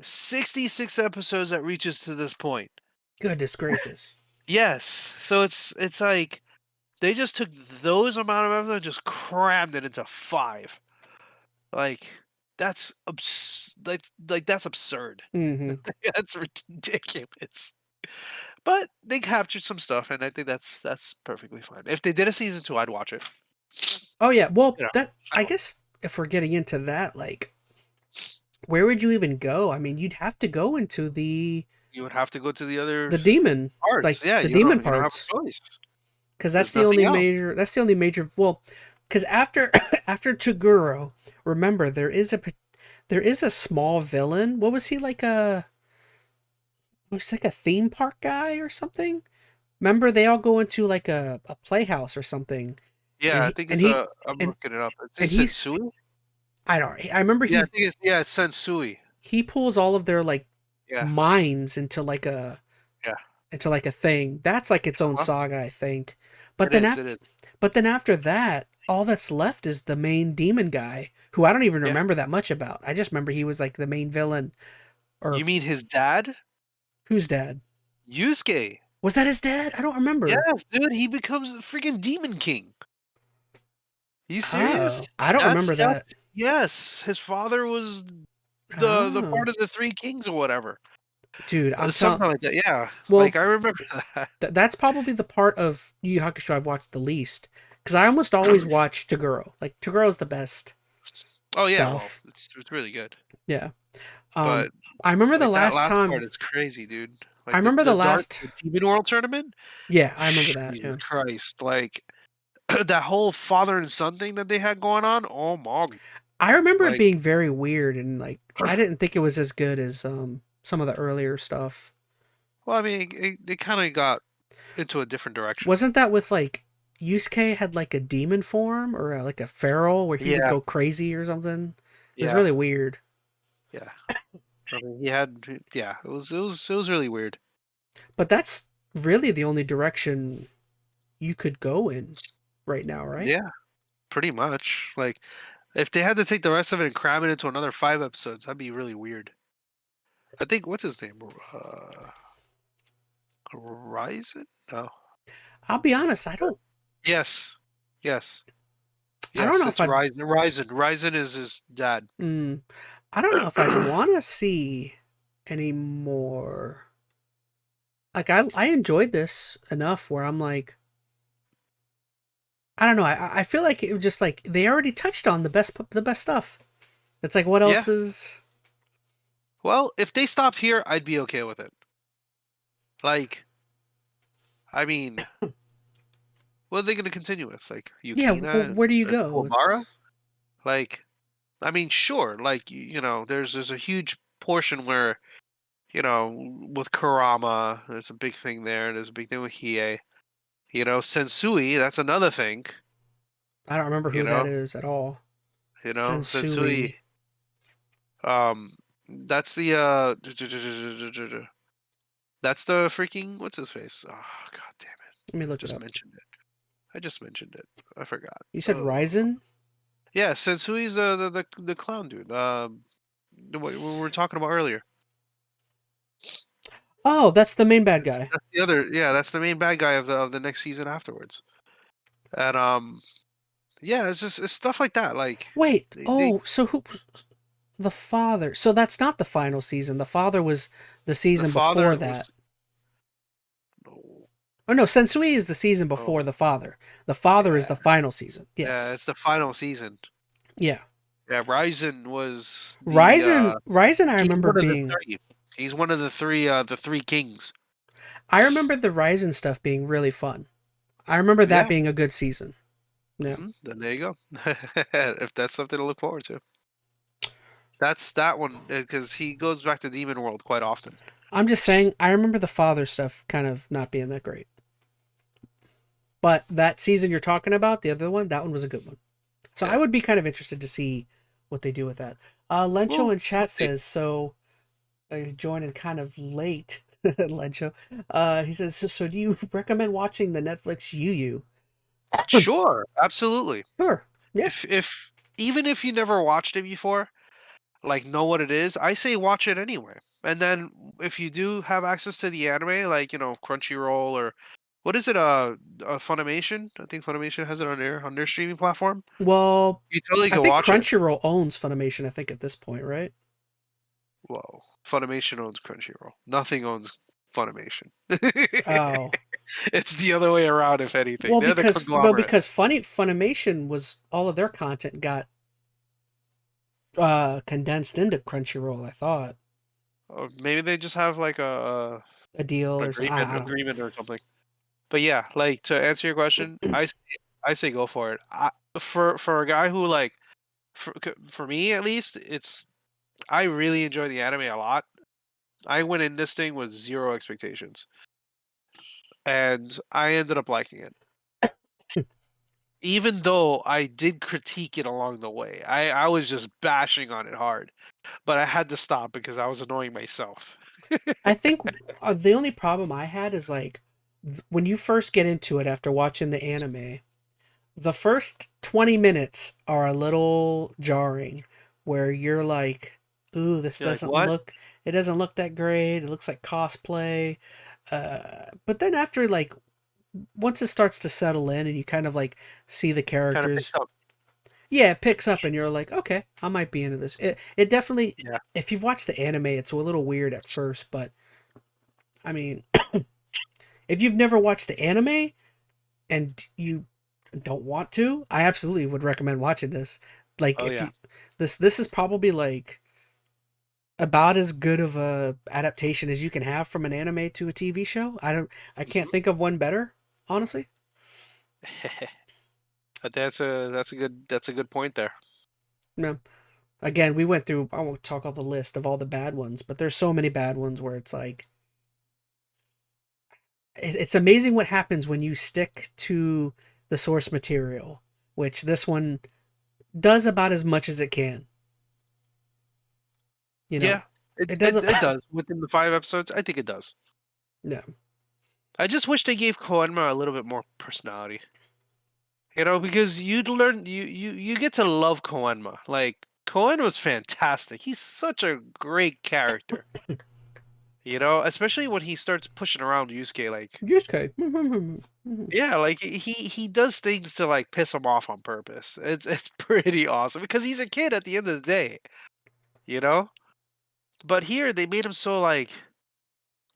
66 episodes that reaches to this point. Goodness gracious. Yes. So it's like they just took those amount of episodes and just crammed it into 5. Like like that's absurd. Hmm. That's ridiculous. But they captured some stuff, and I think that's perfectly fine. If they did a season 2, I'd watch it. Oh yeah. Well, You know, that I I don't. guess if we're getting into that, like, where would you even go? I mean, you'd have to go into You would have to go to the other the demon, parts. like Yeah, the you demon don't you don't have parts, a choice. because There's nothing else. That's the only major. Well, because after after Toguro, remember there is a small villain. What was he like a? Was he like a theme park guy or something? remember they all go into like a playhouse or something, Yeah, and I he think and it's he I'm and looking it up. and Is this he's Sensui? I don't I remember Yeah, I think it's Sensui. he pulls all of their like Yeah, minds yeah. into like a thing. That's like its own Uh-huh. saga, I think. But It then is. It is. but then after that, all that's left is the main demon guy, who I don't even Yeah. remember that much about. I just remember he was like the main villain. Or You mean his dad, whose dad? Yusuke? Was that his dad? I don't remember. Yes, dude. He becomes the freaking Demon King. You serious? Oh, I don't remember that. That's yes. His father was the Oh, part of the three kings or whatever. dude, I'm telling. Something like that. Yeah. Like Well, I remember that. that's probably the part of Yu Yu Hakusho I've watched the least, because I almost always watch Toguro. Like Toguro's the best Oh yeah. Well, stuff. it's really good. Yeah. But I remember the like that last last part time. is crazy, dude. I Like remember the last. the Demon World tournament. Yeah, I remember that. Jesus Yeah. Christ! Like that whole father and son thing that they had going on. Oh my! I remember it Like, being very weird and like I didn't think it was as good as some of the earlier stuff. well, I mean, it kind of got into a different direction. Wasn't that with like Yusuke had like a demon form or like a feral where he would Yeah, go crazy or something? It was yeah, really weird. yeah. I mean, yeah. It was really weird. But that's really the only direction you could go in right now, right? Yeah, pretty much. Like, if they had to take the rest of it and cram it into another 5 episodes, that'd be really weird. I think what's his name? Horizon? No. I'll be honest, Yes, yes, I don't yes. know if It's I'd Ryzen. Ryzen is his dad. mm, I don't know if I'd want to see any more. Like I enjoyed this enough where I'm like I don't know. I feel like it was just like they already touched on the best stuff. It's like what Yeah. else is? Well, if they stopped here, I'd be okay with it. Like, I mean, what are they going to continue with? Like Yeah. Yukina Where do you and go? Kuwabara? It's Like, I mean, sure. Like, there's a huge portion where with Kurama, there's a big thing there. There's a big thing with hiei. Sensui, that's another thing. I don't remember You who that know, is at all. Sensui. Sensui. That's the that's the freaking what's his face? Oh god damn it! Let me look it Just up. mentioned it. I just mentioned it. I forgot. You said Oh Ryzen? yeah, Sensui's the clown dude. What we were talking about earlier. Oh, that's the main bad guy. That's the other. Yeah, that's the main bad guy of the next season afterwards. And yeah, it's stuff like that. Like Wait. they Oh, so who? The father. So that's not the final season. The father was the the season before father that. was no, Oh no, Sensui is the season oh before the father. The father is yeah, the final season. yeah, Yes. it's the final season. Yeah. Yeah, Ryzen was Ryzen I he's remember one of the being three. He's one of the three kings. I remember the Ryzen stuff being really fun. I remember that Yeah. being a good season. Yeah. Then there you go. If that's something to look forward to. That's that one because he goes back to Demon World quite often. I'm just saying I remember the father stuff kind of not being that great. But that season you're talking about, the other one, that one was a good one. So I Yeah. would be kind of interested to see what they do with that. Lencho Well, in we'll chat see. says, so joining kind of late, Lencho. He says, so do you recommend watching the Netflix Yu Yu? Sure, absolutely. Sure. Yeah. If even if you never watched it before, like know what it is, I say watch it anyway. And then if you do have access to the anime, like Crunchyroll or what is it? Funimation. I think Funimation has it on their streaming platform. Well, You totally I can think watch it. Crunchyroll owns Funimation, I think, at this point, right? Whoa, Funimation owns Crunchyroll. Nothing owns Funimation. Oh. It's the other way around, if anything. Well, They're the conglomerate. because Funimation was all of their content got condensed into Crunchyroll, I thought. Or maybe they just have like a A deal or something. I don't know. agreement or something. But yeah, like to answer your question, I say go for it. For a guy who like for me at least, I really enjoy the anime a lot. I went in this thing with zero expectations. and I ended up liking it. Even though I did critique it along the way. I was just bashing on it hard, but I had to stop because I was annoying myself. I think the only problem I had is like when you first get into it after watching the anime, the first 20 minutes are a little jarring where you're like, ooh, this You're like, doesn't "What?" look, it doesn't look that great. It looks like cosplay. But then after like, once it starts to settle in and you kind of like see the Kinda picks characters, up. yeah, it picks up and you're like, okay, I might be into this. It definitely, Yeah. if you've watched the anime, it's a little weird at first, but I mean, if you've never watched the anime and you don't want to, I absolutely would recommend watching this. Like Oh, if yeah. you this is probably like about as good of a adaptation as you can have from an anime to a TV show. I can't Mhm. think of one better, honestly. That's a good point there. No. Again, we went through I won't talk all the list of all the bad ones, but there's so many bad ones where it's like it's amazing what happens when you stick to the source material, which this one does about as much as it can. You know, Yeah, it it it doesn't. it does. Within the 5 episodes, I think it does. No, I just wish they gave koenma a little bit more personality. You know, because you'd learn you get to love koenma. Like, Koenma's fantastic. He's such a great character. You know, especially when he starts pushing around Yusuke, like, Yusuke. yeah, like he does things to like piss him off on purpose. It's pretty awesome because he's a kid at the end of the day, you know? But here they made him so like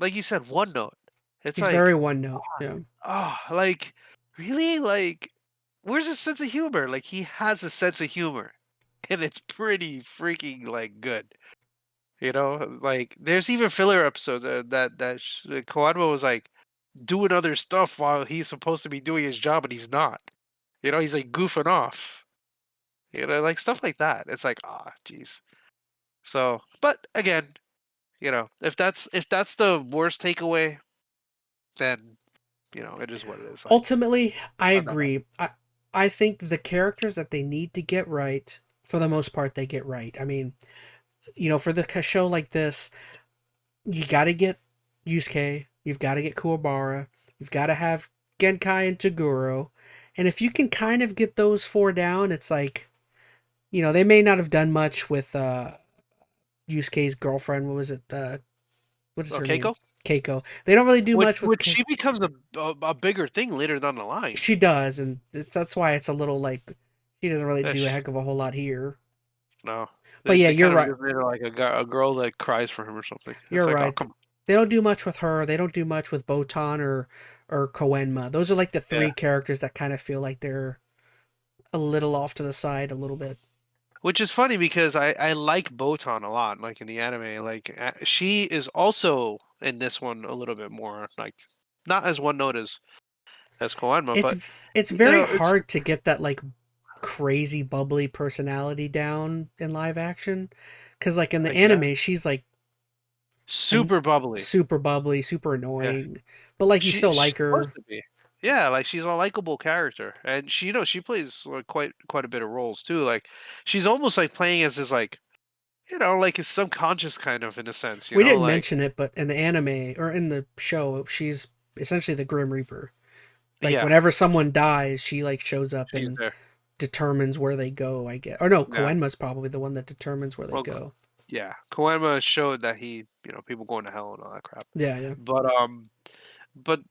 you said, one note. It's He's very like, one note. Yeah, oh, like really? Like where's his sense of humor? Like he has a sense of humor. And it's pretty freaking like good. You know, like there's even filler episodes Koadma was like doing other stuff while he's supposed to be doing his job and he's not. You know, he's like goofing off. You know, like stuff like that. It's like, ah, jeez. So, but again, you know, if that's the worst takeaway, then it is what it is. Like, ultimately, I not that bad. agree. I think the characters that they need to get right, for the most part, they get right. I mean, for the show like this, you got to get Yusuke, you've got to get Kuwabara, you've got to have Genkai and Toguro, and if you can kind of get those four down, it's like, they may not have done much with Yusuke's girlfriend. What was it? What is Oh, her name? Keiko, Keiko. They don't really do which much with which Keiko. she becomes a bigger thing later down the line. She does, and that's why it's a little like she doesn't really do a Ish. heck of a whole lot here. No, But they yeah, they you're kind of right. just made her like a girl that cries for him or something. It's You're like, oh right. come on, They don't do much with her. They don't do much with Botan or Koenma. Those are like the yeah. three characters that kind of feel like they're a little off to the side a little bit. Which is funny because I like Botan a lot, like in the anime. Like she is also in this one a little bit more like not as one note as Koenma, but It's very it's hard to get that like crazy bubbly personality down in live action cuz like in the yeah, anime she's like an super bubbly. super bubbly, super Yeah, annoying. But like you still she's like supposed her. to be. Yeah, like she's a likable character, and she plays like, quite a bit of roles too. Like she's almost like playing as this like like a subconscious kind of in a sense. We didn't Like mention it, but in the anime or in the show, she's essentially the Grim Reaper. Like yeah, whenever someone dies, she like shows up she's and there. determines where they go, I guess. Or no, Yeah, Koenma's probably the one that determines where they well, go. yeah, Koenma showed that people going to hell and all that crap. Yeah, yeah. But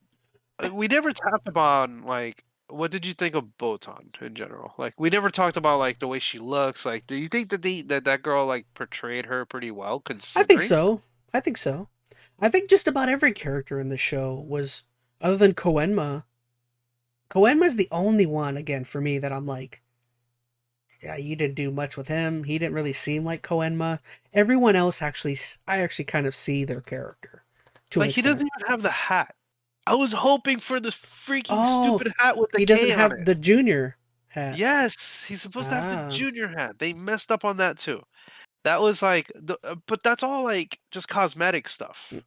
we never talked about like what did you think of Botan in general? Like we never talked about like the way she looks. Like, do you think that girl like portrayed her pretty well I think considering? so. I think so. I think just about every character in the show was, other than Koenma. Koenma's the only one, again, for me that I'm like, yeah, you didn't do much with him. He didn't really seem like Koenma. Everyone else actually, I actually kind of see their character to an Like he extent. doesn't even have the hat. I was hoping for the freaking Oh, stupid hat with the he doesn't K on have it. the junior hat. Yes, he's supposed to have the Ah, junior hat. They messed up on that too. That was like, but that's all like just cosmetic stuff,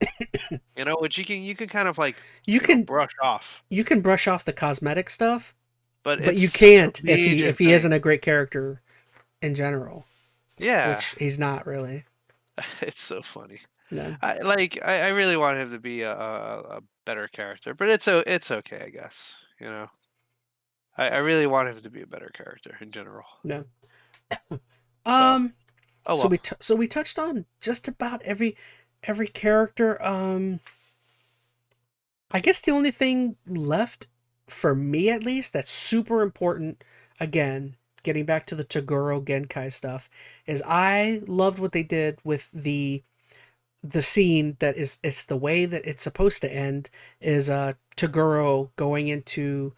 which you can kind of like You can brush off. you can brush off the cosmetic stuff, But but it's you such a can't major if he isn't thing. a great character in general, Yeah, which he's not really. it's so funny. No, I really want him to be a better character, but it's okay, I guess. I really want him to be a better character in general. no. So, Um. oh So well. we touched on just about every character. I guess the only thing left for me, at least, that's super important. Again, getting back to the Toguro Genkai stuff, is I loved what they did with the scene that is it's the way that it's supposed to end is Toguro going into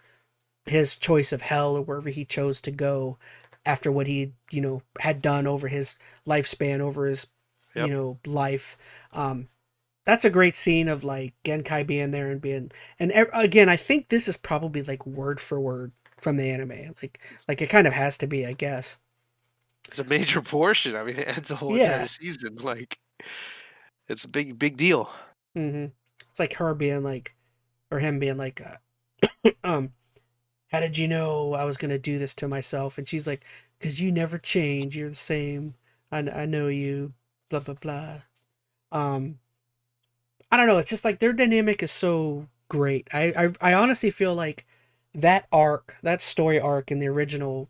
his choice of hell or wherever he chose to go after what he had done over his lifespan, over his Yep. life. That's a great scene of like Genkai being there and being, and again, I think this is probably like word for word from the anime, like it kind of has to be, I guess. It's a major portion. I mean, it ends a whole entire Yeah. season. Like, it's a big deal. Mm-hmm. It's like her being like, or him being like, um, how did you know I was gonna do this to myself? And she's like, because you never change. You're the same. I know you. Blah blah blah. Um, I don't know. It's just like their dynamic is so great. I honestly feel like that arc, that story arc in the original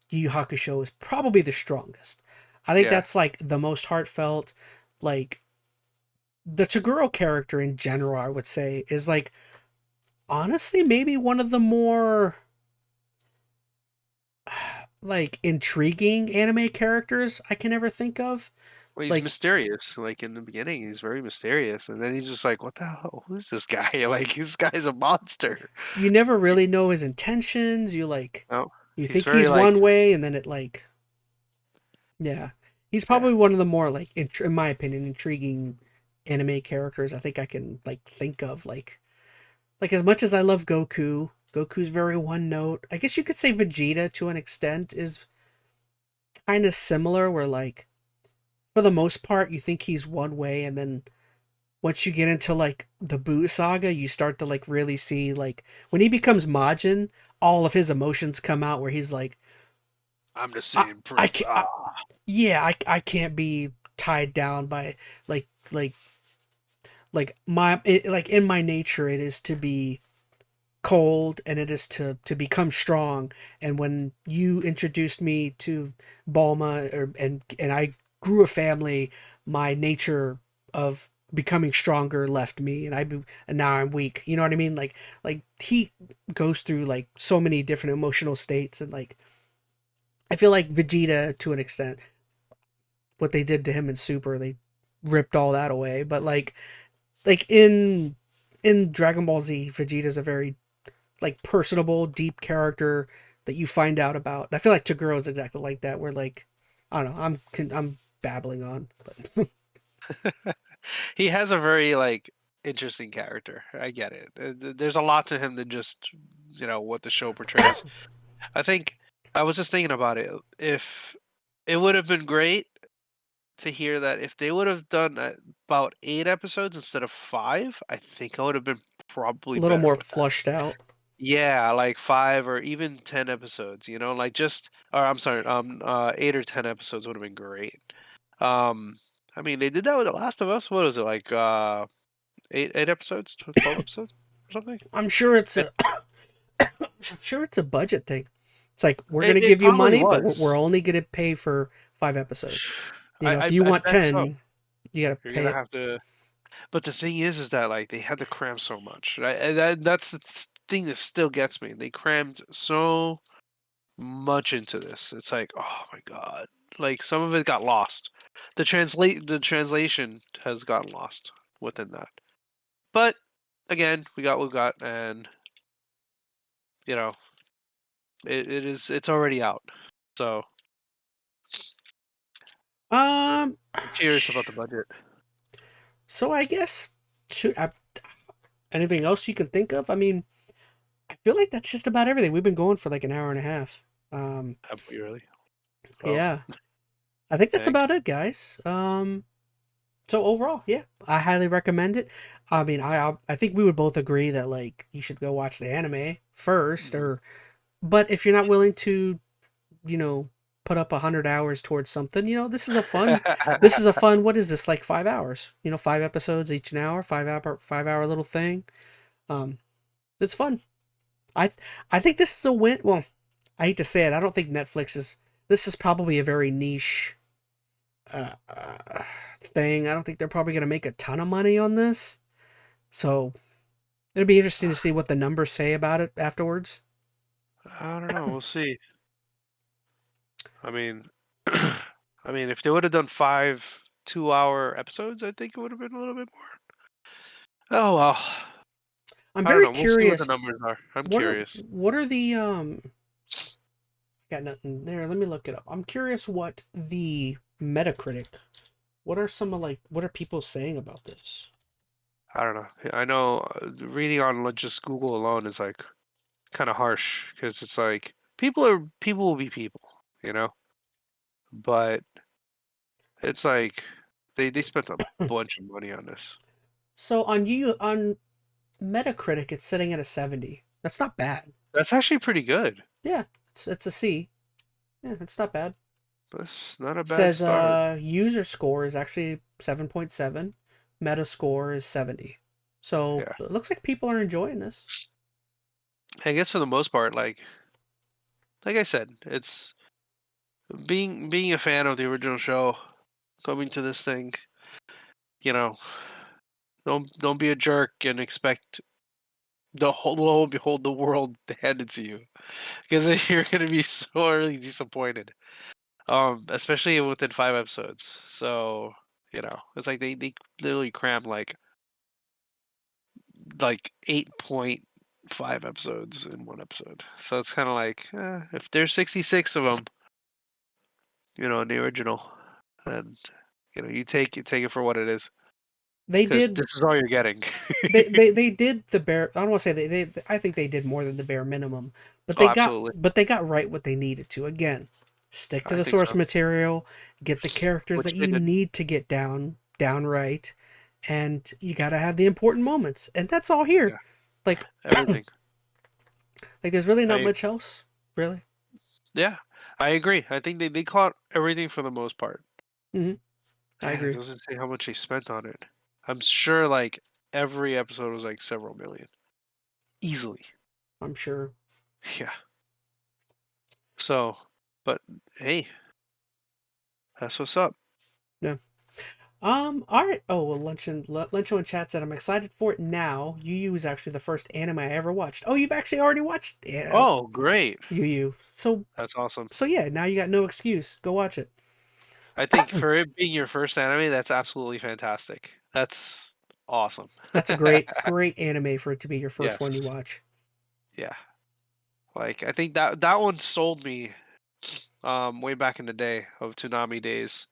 Yu Yu Hakusho is probably the strongest. I think Yeah. that's like the most heartfelt. Like the Toguro character in general, I would say, is like honestly maybe one of the more like intriguing anime characters I can ever think of. Well, he's Like mysterious. Like in the beginning, he's very mysterious, and then he's just like, "What the hell? Who's this guy? Like, this guy's a monster." you never really know his intentions. You like No, you he's think very he's like, one way and then it like yeah. He's yeah, probably one of the more like in my opinion intriguing anime characters I think I can like think of like as much as I love Goku, Goku's very one note. I guess you could say Vegeta to an extent is kind of similar where like for the most part you think he's one way and then once you get into like the Buu saga, you start to like really see like when he becomes Majin, all of his emotions come out where he's like, I'm the I, same I prince. can't, Ah, yeah, I can't be tied down by like like like in my nature it is to be cold and it is to become strong. And when you introduced me to Balma and I grew a family, my nature of becoming stronger left me and now I'm weak. You know what I mean? Like he goes through like so many different emotional states and like I feel like Vegeta to an extent what they did to him in Super, they ripped all that away. But like in Dragon Ball Z, Vegeta's a very like personable, deep character that you find out about. I feel like Toguro is exactly like that, where like I don't know, I'm babbling on, but he has a very like interesting character. I get it. There's a lot to him than just what the show portrays. I think I was just thinking about it. If it would have been great to hear that if they would have done about 8 episodes instead of 5, I think I would have been a probably little better more with that. flushed out. Yeah, like 5 or even 10 episodes, like or I'm sorry, 8 or 10 episodes would have been great. Um, I mean, they did that with The Last of Us. What is it, like, 8 episodes, 12 episodes or something? I'm sure it's It a I'm sure it's a budget thing. It's like we're it, gonna it give you probably money, but we're was. only gonna pay for 5 episodes. You know, if you I want bet so. 10, you gotta You're pay gonna it. have to. But the thing is that like they had to cram so much, right? And that's the thing that still gets me. They crammed so much into this. It's like, oh my god, like some of it got lost. The translation has gotten lost within that. But again, we got what we got, and you know, it's already out. So Um, I'm curious about the budget. so I guess shoot, anything else you can think of? I mean, I feel like that's just about everything. We've been going for like an hour and a half. Have we really? Well, Yeah. I think that's Dang. about it, guys. So overall, yeah, I highly recommend it. I mean, I think we would both agree that like you should go watch the anime first, Mhm. or but if you're not willing to, you know, put up 100 hours towards something, this is a fun. This is a fun. What is this like 5 hours? 5 episodes each an hour, 5 hour little thing. Um, it's fun. I think this is a win. Well, I hate to say it. I don't think Netflix is. This is probably a very niche uh, uh, thing. I don't think they're probably going to make a ton of money on this. So it'll be interesting to see what the numbers say about it afterwards. I don't know. We'll see. I mean, I mean, if they would have done 5 2-hour episodes, I think it would have been a little bit more. Oh well. I'm I don't very know. We'll see what the curious. numbers are. I'm What are curious. what are the Got nothing there. Let me look it up. I'm curious what the Metacritic. What are some of like what are people saying about this? I don't know. I know reading on just Google alone is like kind of harsh because it's like people will be people, you know. But it's like they spent a bunch of money on this. So on Metacritic, it's sitting at a 70. That's not bad. That's actually pretty good. Yeah, it's a C. Yeah, it's not bad. That's not a bad Says start. user score is actually 7.7. Meta score is 70. So Yeah. it looks like people are enjoying this. I guess for the most part, like I said, it's being a fan of the original show, coming to this thing, you know, don't be a jerk and expect the whole lo and behold the world to hand it to you because you're gonna be sorely disappointed. Especially within 5 episodes. So it's like they literally crammed like 8.5 episodes in one episode. So it's kind of like if there's 66 of them, in the original, and you take it for what it is They because did this is all you're getting. they did the bare. I don't want to say they I think they did more than the bare minimum, but Oh, absolutely. they got right what they needed to. Again, stick to I the think source so. material, get the characters that Which they you did. need to get down right, and you got to have the important moments, and that's all here. Yeah, Like everything. there's really not I much else, really. Yeah, I agree. I think they caught everything for the most part. Hmm. I Man, it agree. doesn't say how much they spent on it. I'm sure like every episode was like several million. Easily. I'm sure. Yeah. So, but hey, that's what's up. Yeah. All right. Oh well, Luncho in chat said I'm excited for it now. Yu Yu is actually the first anime I ever watched. Oh, you've actually already watched Oh, great. Yu Yu. That's awesome. So yeah, now you got no excuse. Go watch it. I think for it being your first anime, that's absolutely fantastic. That's awesome. That's a great anime for it to be your first one you Yes. watch. Yeah. Like I think that one sold me way back in the day of Toonami days.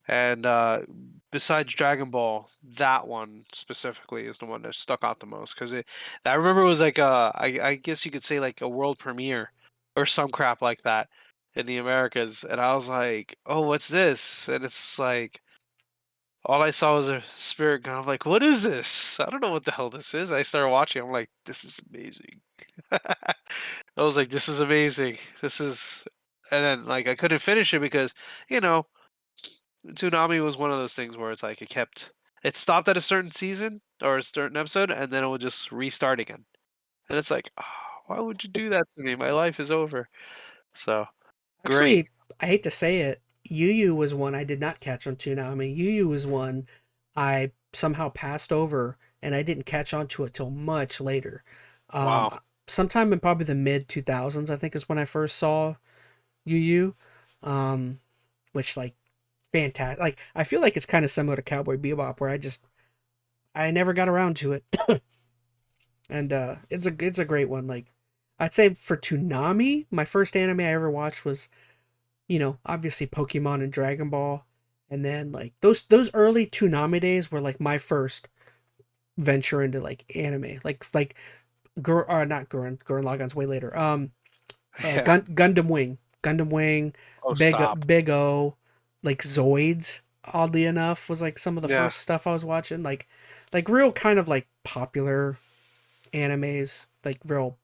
And besides Dragon Ball, that one specifically is the one that stuck out the most because I remember it was like I guess you could say like a world premiere or some crap like that in the Americas, and I was like, oh, what's this? And it's like all I saw was a spirit gun. I'm like, what is this? I don't know what the hell this is. I started watching. I'm like, this is amazing. I was like, this is amazing. This is, and then like I couldn't finish it because you know Toonami was one of those things where it's like it stopped at a certain season or a certain episode, and then it would just restart again. And it's like, oh, why would you do that to me? My life is over. So great. Actually, I hate to say it, Yu Yu was one I did not catch on Toonami. Yu Yu was one I somehow passed over, and I didn't catch on to it till much later. Um, Wow. Sometime in probably the mid 2000s, I think is when I first saw Yu Yu. Which like fantastic. Like I feel like it's kind of similar to Cowboy Bebop, where I never got around to it, and it's a great one. Like I'd say for Toonami, my first anime I ever watched was obviously Pokemon and Dragon Ball, and then like those early Toonami days were like my first venture into like anime, like not Gurren Lagann's way later. Yeah. Gundam Wing, Oh, stop. Big O. like Zoids, oddly enough, was like some of the Yeah, first stuff I was watching. Like real kind of like popular animes, like real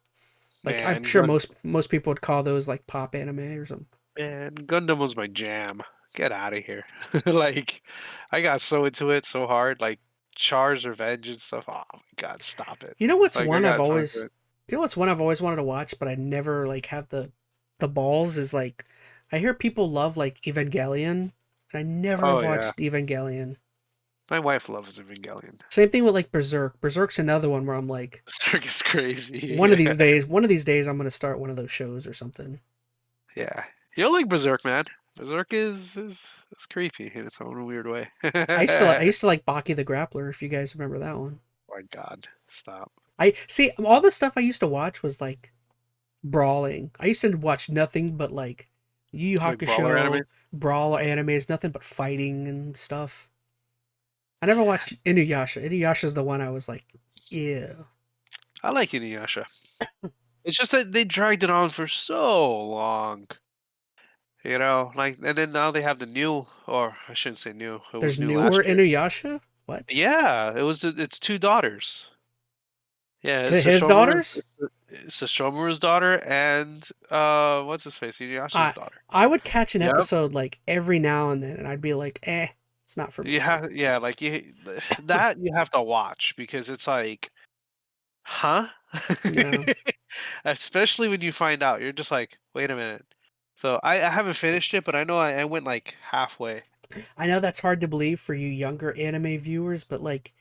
like I'm man, sure most people would call those like pop anime or something. Gundam was my jam. Get out of here. Like, I got so into it so hard, like Char's Revenge and stuff. Oh my god, stop it. You know what's Like, I one I've got so into always it. you know what's one I've always wanted to watch, but I never like have the balls is like I hear people love like Evangelion, and I never have Oh yeah. watched Evangelion. My wife loves Evangelion. Same thing with like Berserk. Berserk's another one where I'm like, Circus crazy. one of these days I'm gonna start one of those shows or something. Yeah. You'll like Berserk, man. Berserk is creepy in its own weird way. I used to like Baki the Grappler, if you guys remember that one. My God, stop. I see all the stuff I used to watch was like brawling. I used to watch nothing but like Yu Yu Like brawler anime. Hakusho, brawl animes, nothing but fighting and stuff. I never watched Inuyasha. Inuyasha's the one I was like, ew. I like Inuyasha. It's just that they dragged it on for so long. Like, and then now they have the new, or I shouldn't say new. It There's was new newer last year. Inuyasha? What? Yeah, it's two daughters. Yeah, it's His Sesshomaru's, daughters? it's Sesshomaru's daughter and what's his face, Inuyasha's I daughter. I would catch an Yep. episode like every now and then, and I'd be like, it's not for You me. have, yeah, like that you have to watch because it's like, huh? Yeah. Especially when you find out, you're just like, wait a minute. So I haven't finished it, but I know I went like halfway. I know that's hard to believe for you younger anime viewers, but like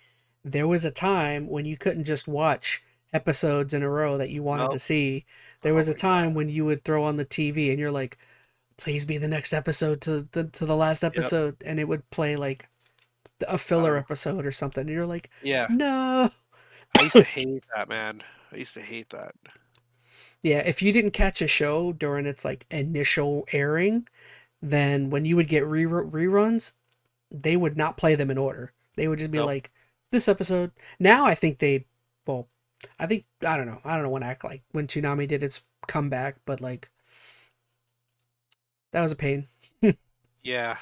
there was a time when you couldn't just watch episodes in a row that you wanted to Nope. see. There Oh was a my God. time when you would throw on the TV and you're like, please be the next episode to the last Yep. episode, and it would play like a filler Um, episode or something, and you're like, yeah. no. I used to hate that, man. I used to hate that. Yeah, if you didn't catch a show during its like initial airing, then when you would get reruns, they would not play them in order. They would just be Nope. like, this episode. Now I think well, I think, I don't know. I don't know when act like when Toonami did its comeback, but like, that was a pain. Yeah,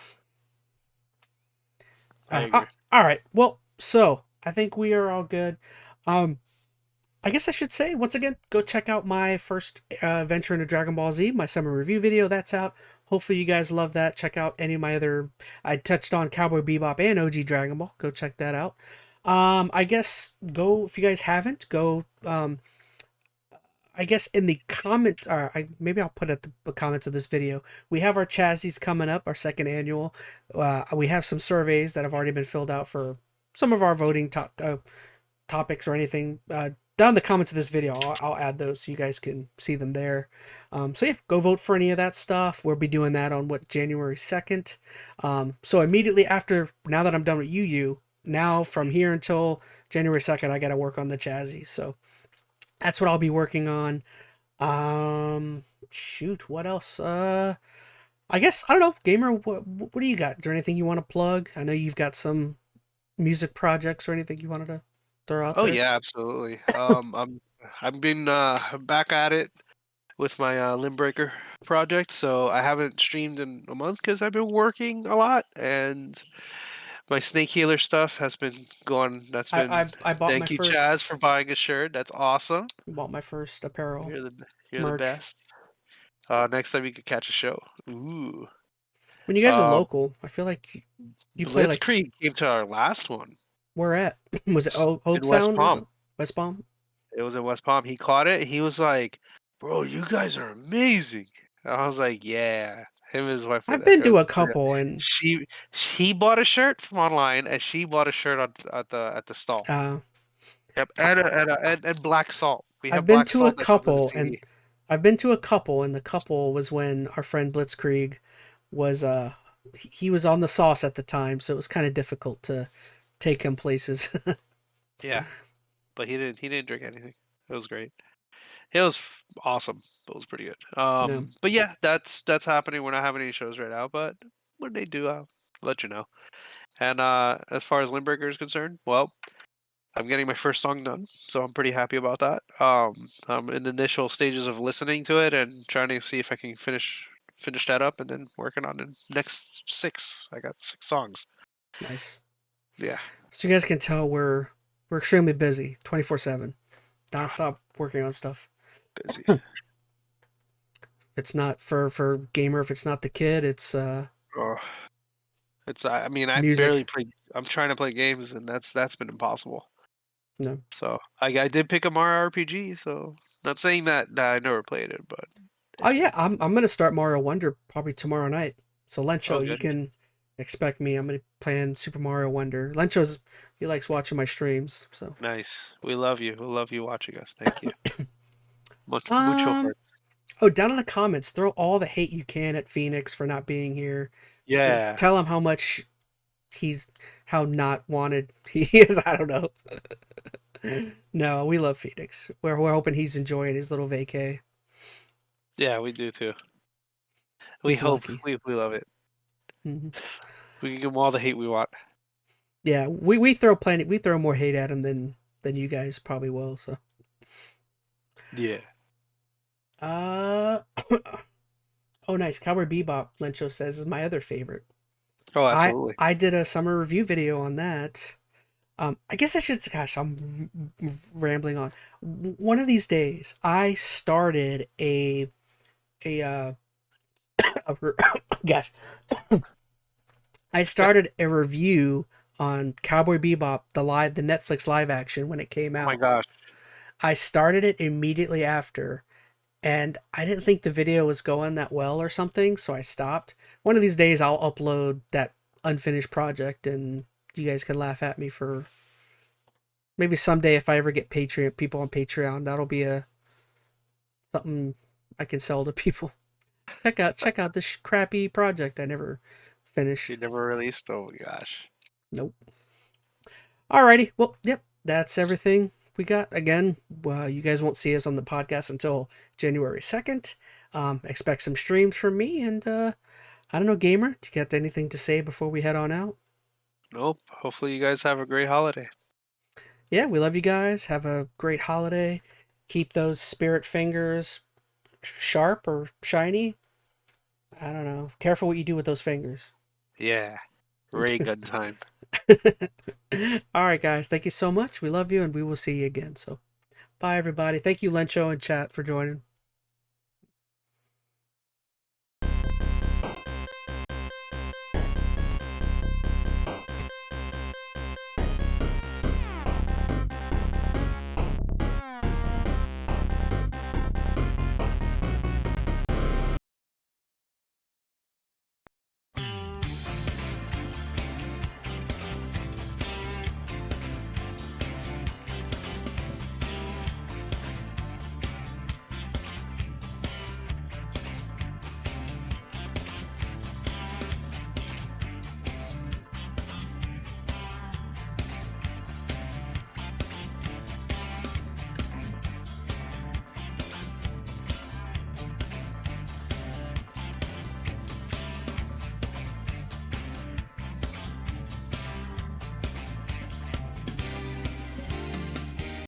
I agree. All right. Well, so I think we are all good. Um, I guess I should say once again, go check out my first venture into Dragon Ball Z, my summer review video. That's out. Hopefully, you guys love that. Check out any of my other. I touched on Cowboy Bebop and OG Dragon Ball. Go check that out. I guess go if you guys haven't. Go. I guess in the comment, or maybe I'll put at the comments of this video. We have our Chazzies coming up, our second annual. We have some surveys that have already been filled out for some of our voting topics or anything. Down in the comments of this video, I'll add those so you guys can see them there. So yeah, go vote for any of that stuff. We'll be doing that on January 2nd. So immediately after, now that I'm done with UU, now from here until January 2nd, I got to work on the Chazzy. So that's what I'll be working on. Shoot, what else? I guess I don't know, gamer. What do you got? Is there anything you want to plug? I know you've got some music projects or anything you wanted to throw out Oh there. yeah, absolutely. I've been back at it with my Limbbreaker project, so I haven't streamed in a month because I've been working a lot, and my Snake Healer stuff has been going. That's been I thank you, Chaz, for buying a shirt. That's awesome. bought my first apparel You're the merch. best. Next time you could catch a show. Ooh. When you guys are Um, local, I feel like you play like Blitzkrieg came to our last one where at? Was it Old in West Sound or Palm. something? West Palm? It was in West Palm. He caught it. He was like, "Bro, you guys are amazing." I was like, "Yeah." Him and his wife were I've there. been It was to a pretty couple, and she he bought a shirt from online, and she bought a shirt at the stall. uh, Yep, and black salt. We I've have been black to a salt that comes with a couple, and CD. I've been to a couple, and the couple was when our friend Blitzkrieg was he was on the sauce at the time, so it was kind of difficult to take him places. Yeah, but he didn't drink anything. It was great. It was awesome. It was pretty good. No, But yeah, that's happening. We're not having any shows right now, but when they do, I'll let you know. And as far as Limburger is concerned, well, I'm getting my first song done, so I'm pretty happy about that. I'm in the initial stages of listening to it and trying to see if I can finish finish that up, and then working on the next 6. I got 6 songs. Nice. Yeah. So you guys can tell we're extremely busy, 24/7, nonstop working on stuff. Busy. If it's not for gamer, if it's not the kid, it's Oh, it's. I mean, I barely music. play. I'm trying to play games, and that's been impossible. No. So I did pick a Mario RPG. So not saying that I never played it, but Oh it's yeah, good. I'm gonna start Mario Wonder probably tomorrow night. So Oh, Lencho, you good. can expect me. I'm gonna be playing Super Mario Wonder. He likes watching my streams. So Nice. We love you. We love you watching us. Thank you. Mucho um hearts. oh, down in the comments, throw all the hate you can at Phoenix for not being here. Yeah. Tell him how much he's how not wanted he is. I don't know. No, we love Phoenix. We're hoping he's enjoying his little vacay. Yeah, we do too. We He's hope. lucky. We love it. Hmm. We can give him all the hate we want. Yeah, we throw plenty. We throw more hate at him than you guys probably will. So, Yeah. uh, oh nice, Cowboy Bebop. Lencho says is my other favorite. Oh, I absolutely. I did a summer review video on that. I guess I should. Gosh, I'm rambling on. One of these days, I started a gosh, I started a review on Cowboy Bebop, the Netflix live action when it came Oh my out. gosh. I started it immediately after, and I didn't think the video was going that well or something, so I stopped. One of these days, I'll upload that unfinished project, and you guys can laugh at me for maybe someday if I ever get Patreon people on Patreon. That'll be a something I can sell to people. Check out this crappy project I never You finished. never released? Oh my gosh. Nope. Alrighty. Well, yep. That's everything we got. Again, you guys won't see us on the podcast until January 2nd. Expect some streams from me. And I don't know, Gamer, do you got anything to say before we head on out? Nope. Hopefully you guys have a great holiday. Yeah, we love you guys. Have a great holiday. Keep those spirit fingers sharp or shiny. I don't know. Careful what you do with those fingers. Yeah. Ray gun time. All right, guys. Thank you so much. We love you, and we will see you again. So, bye, everybody. Thank you, Lencho and chat, for joining.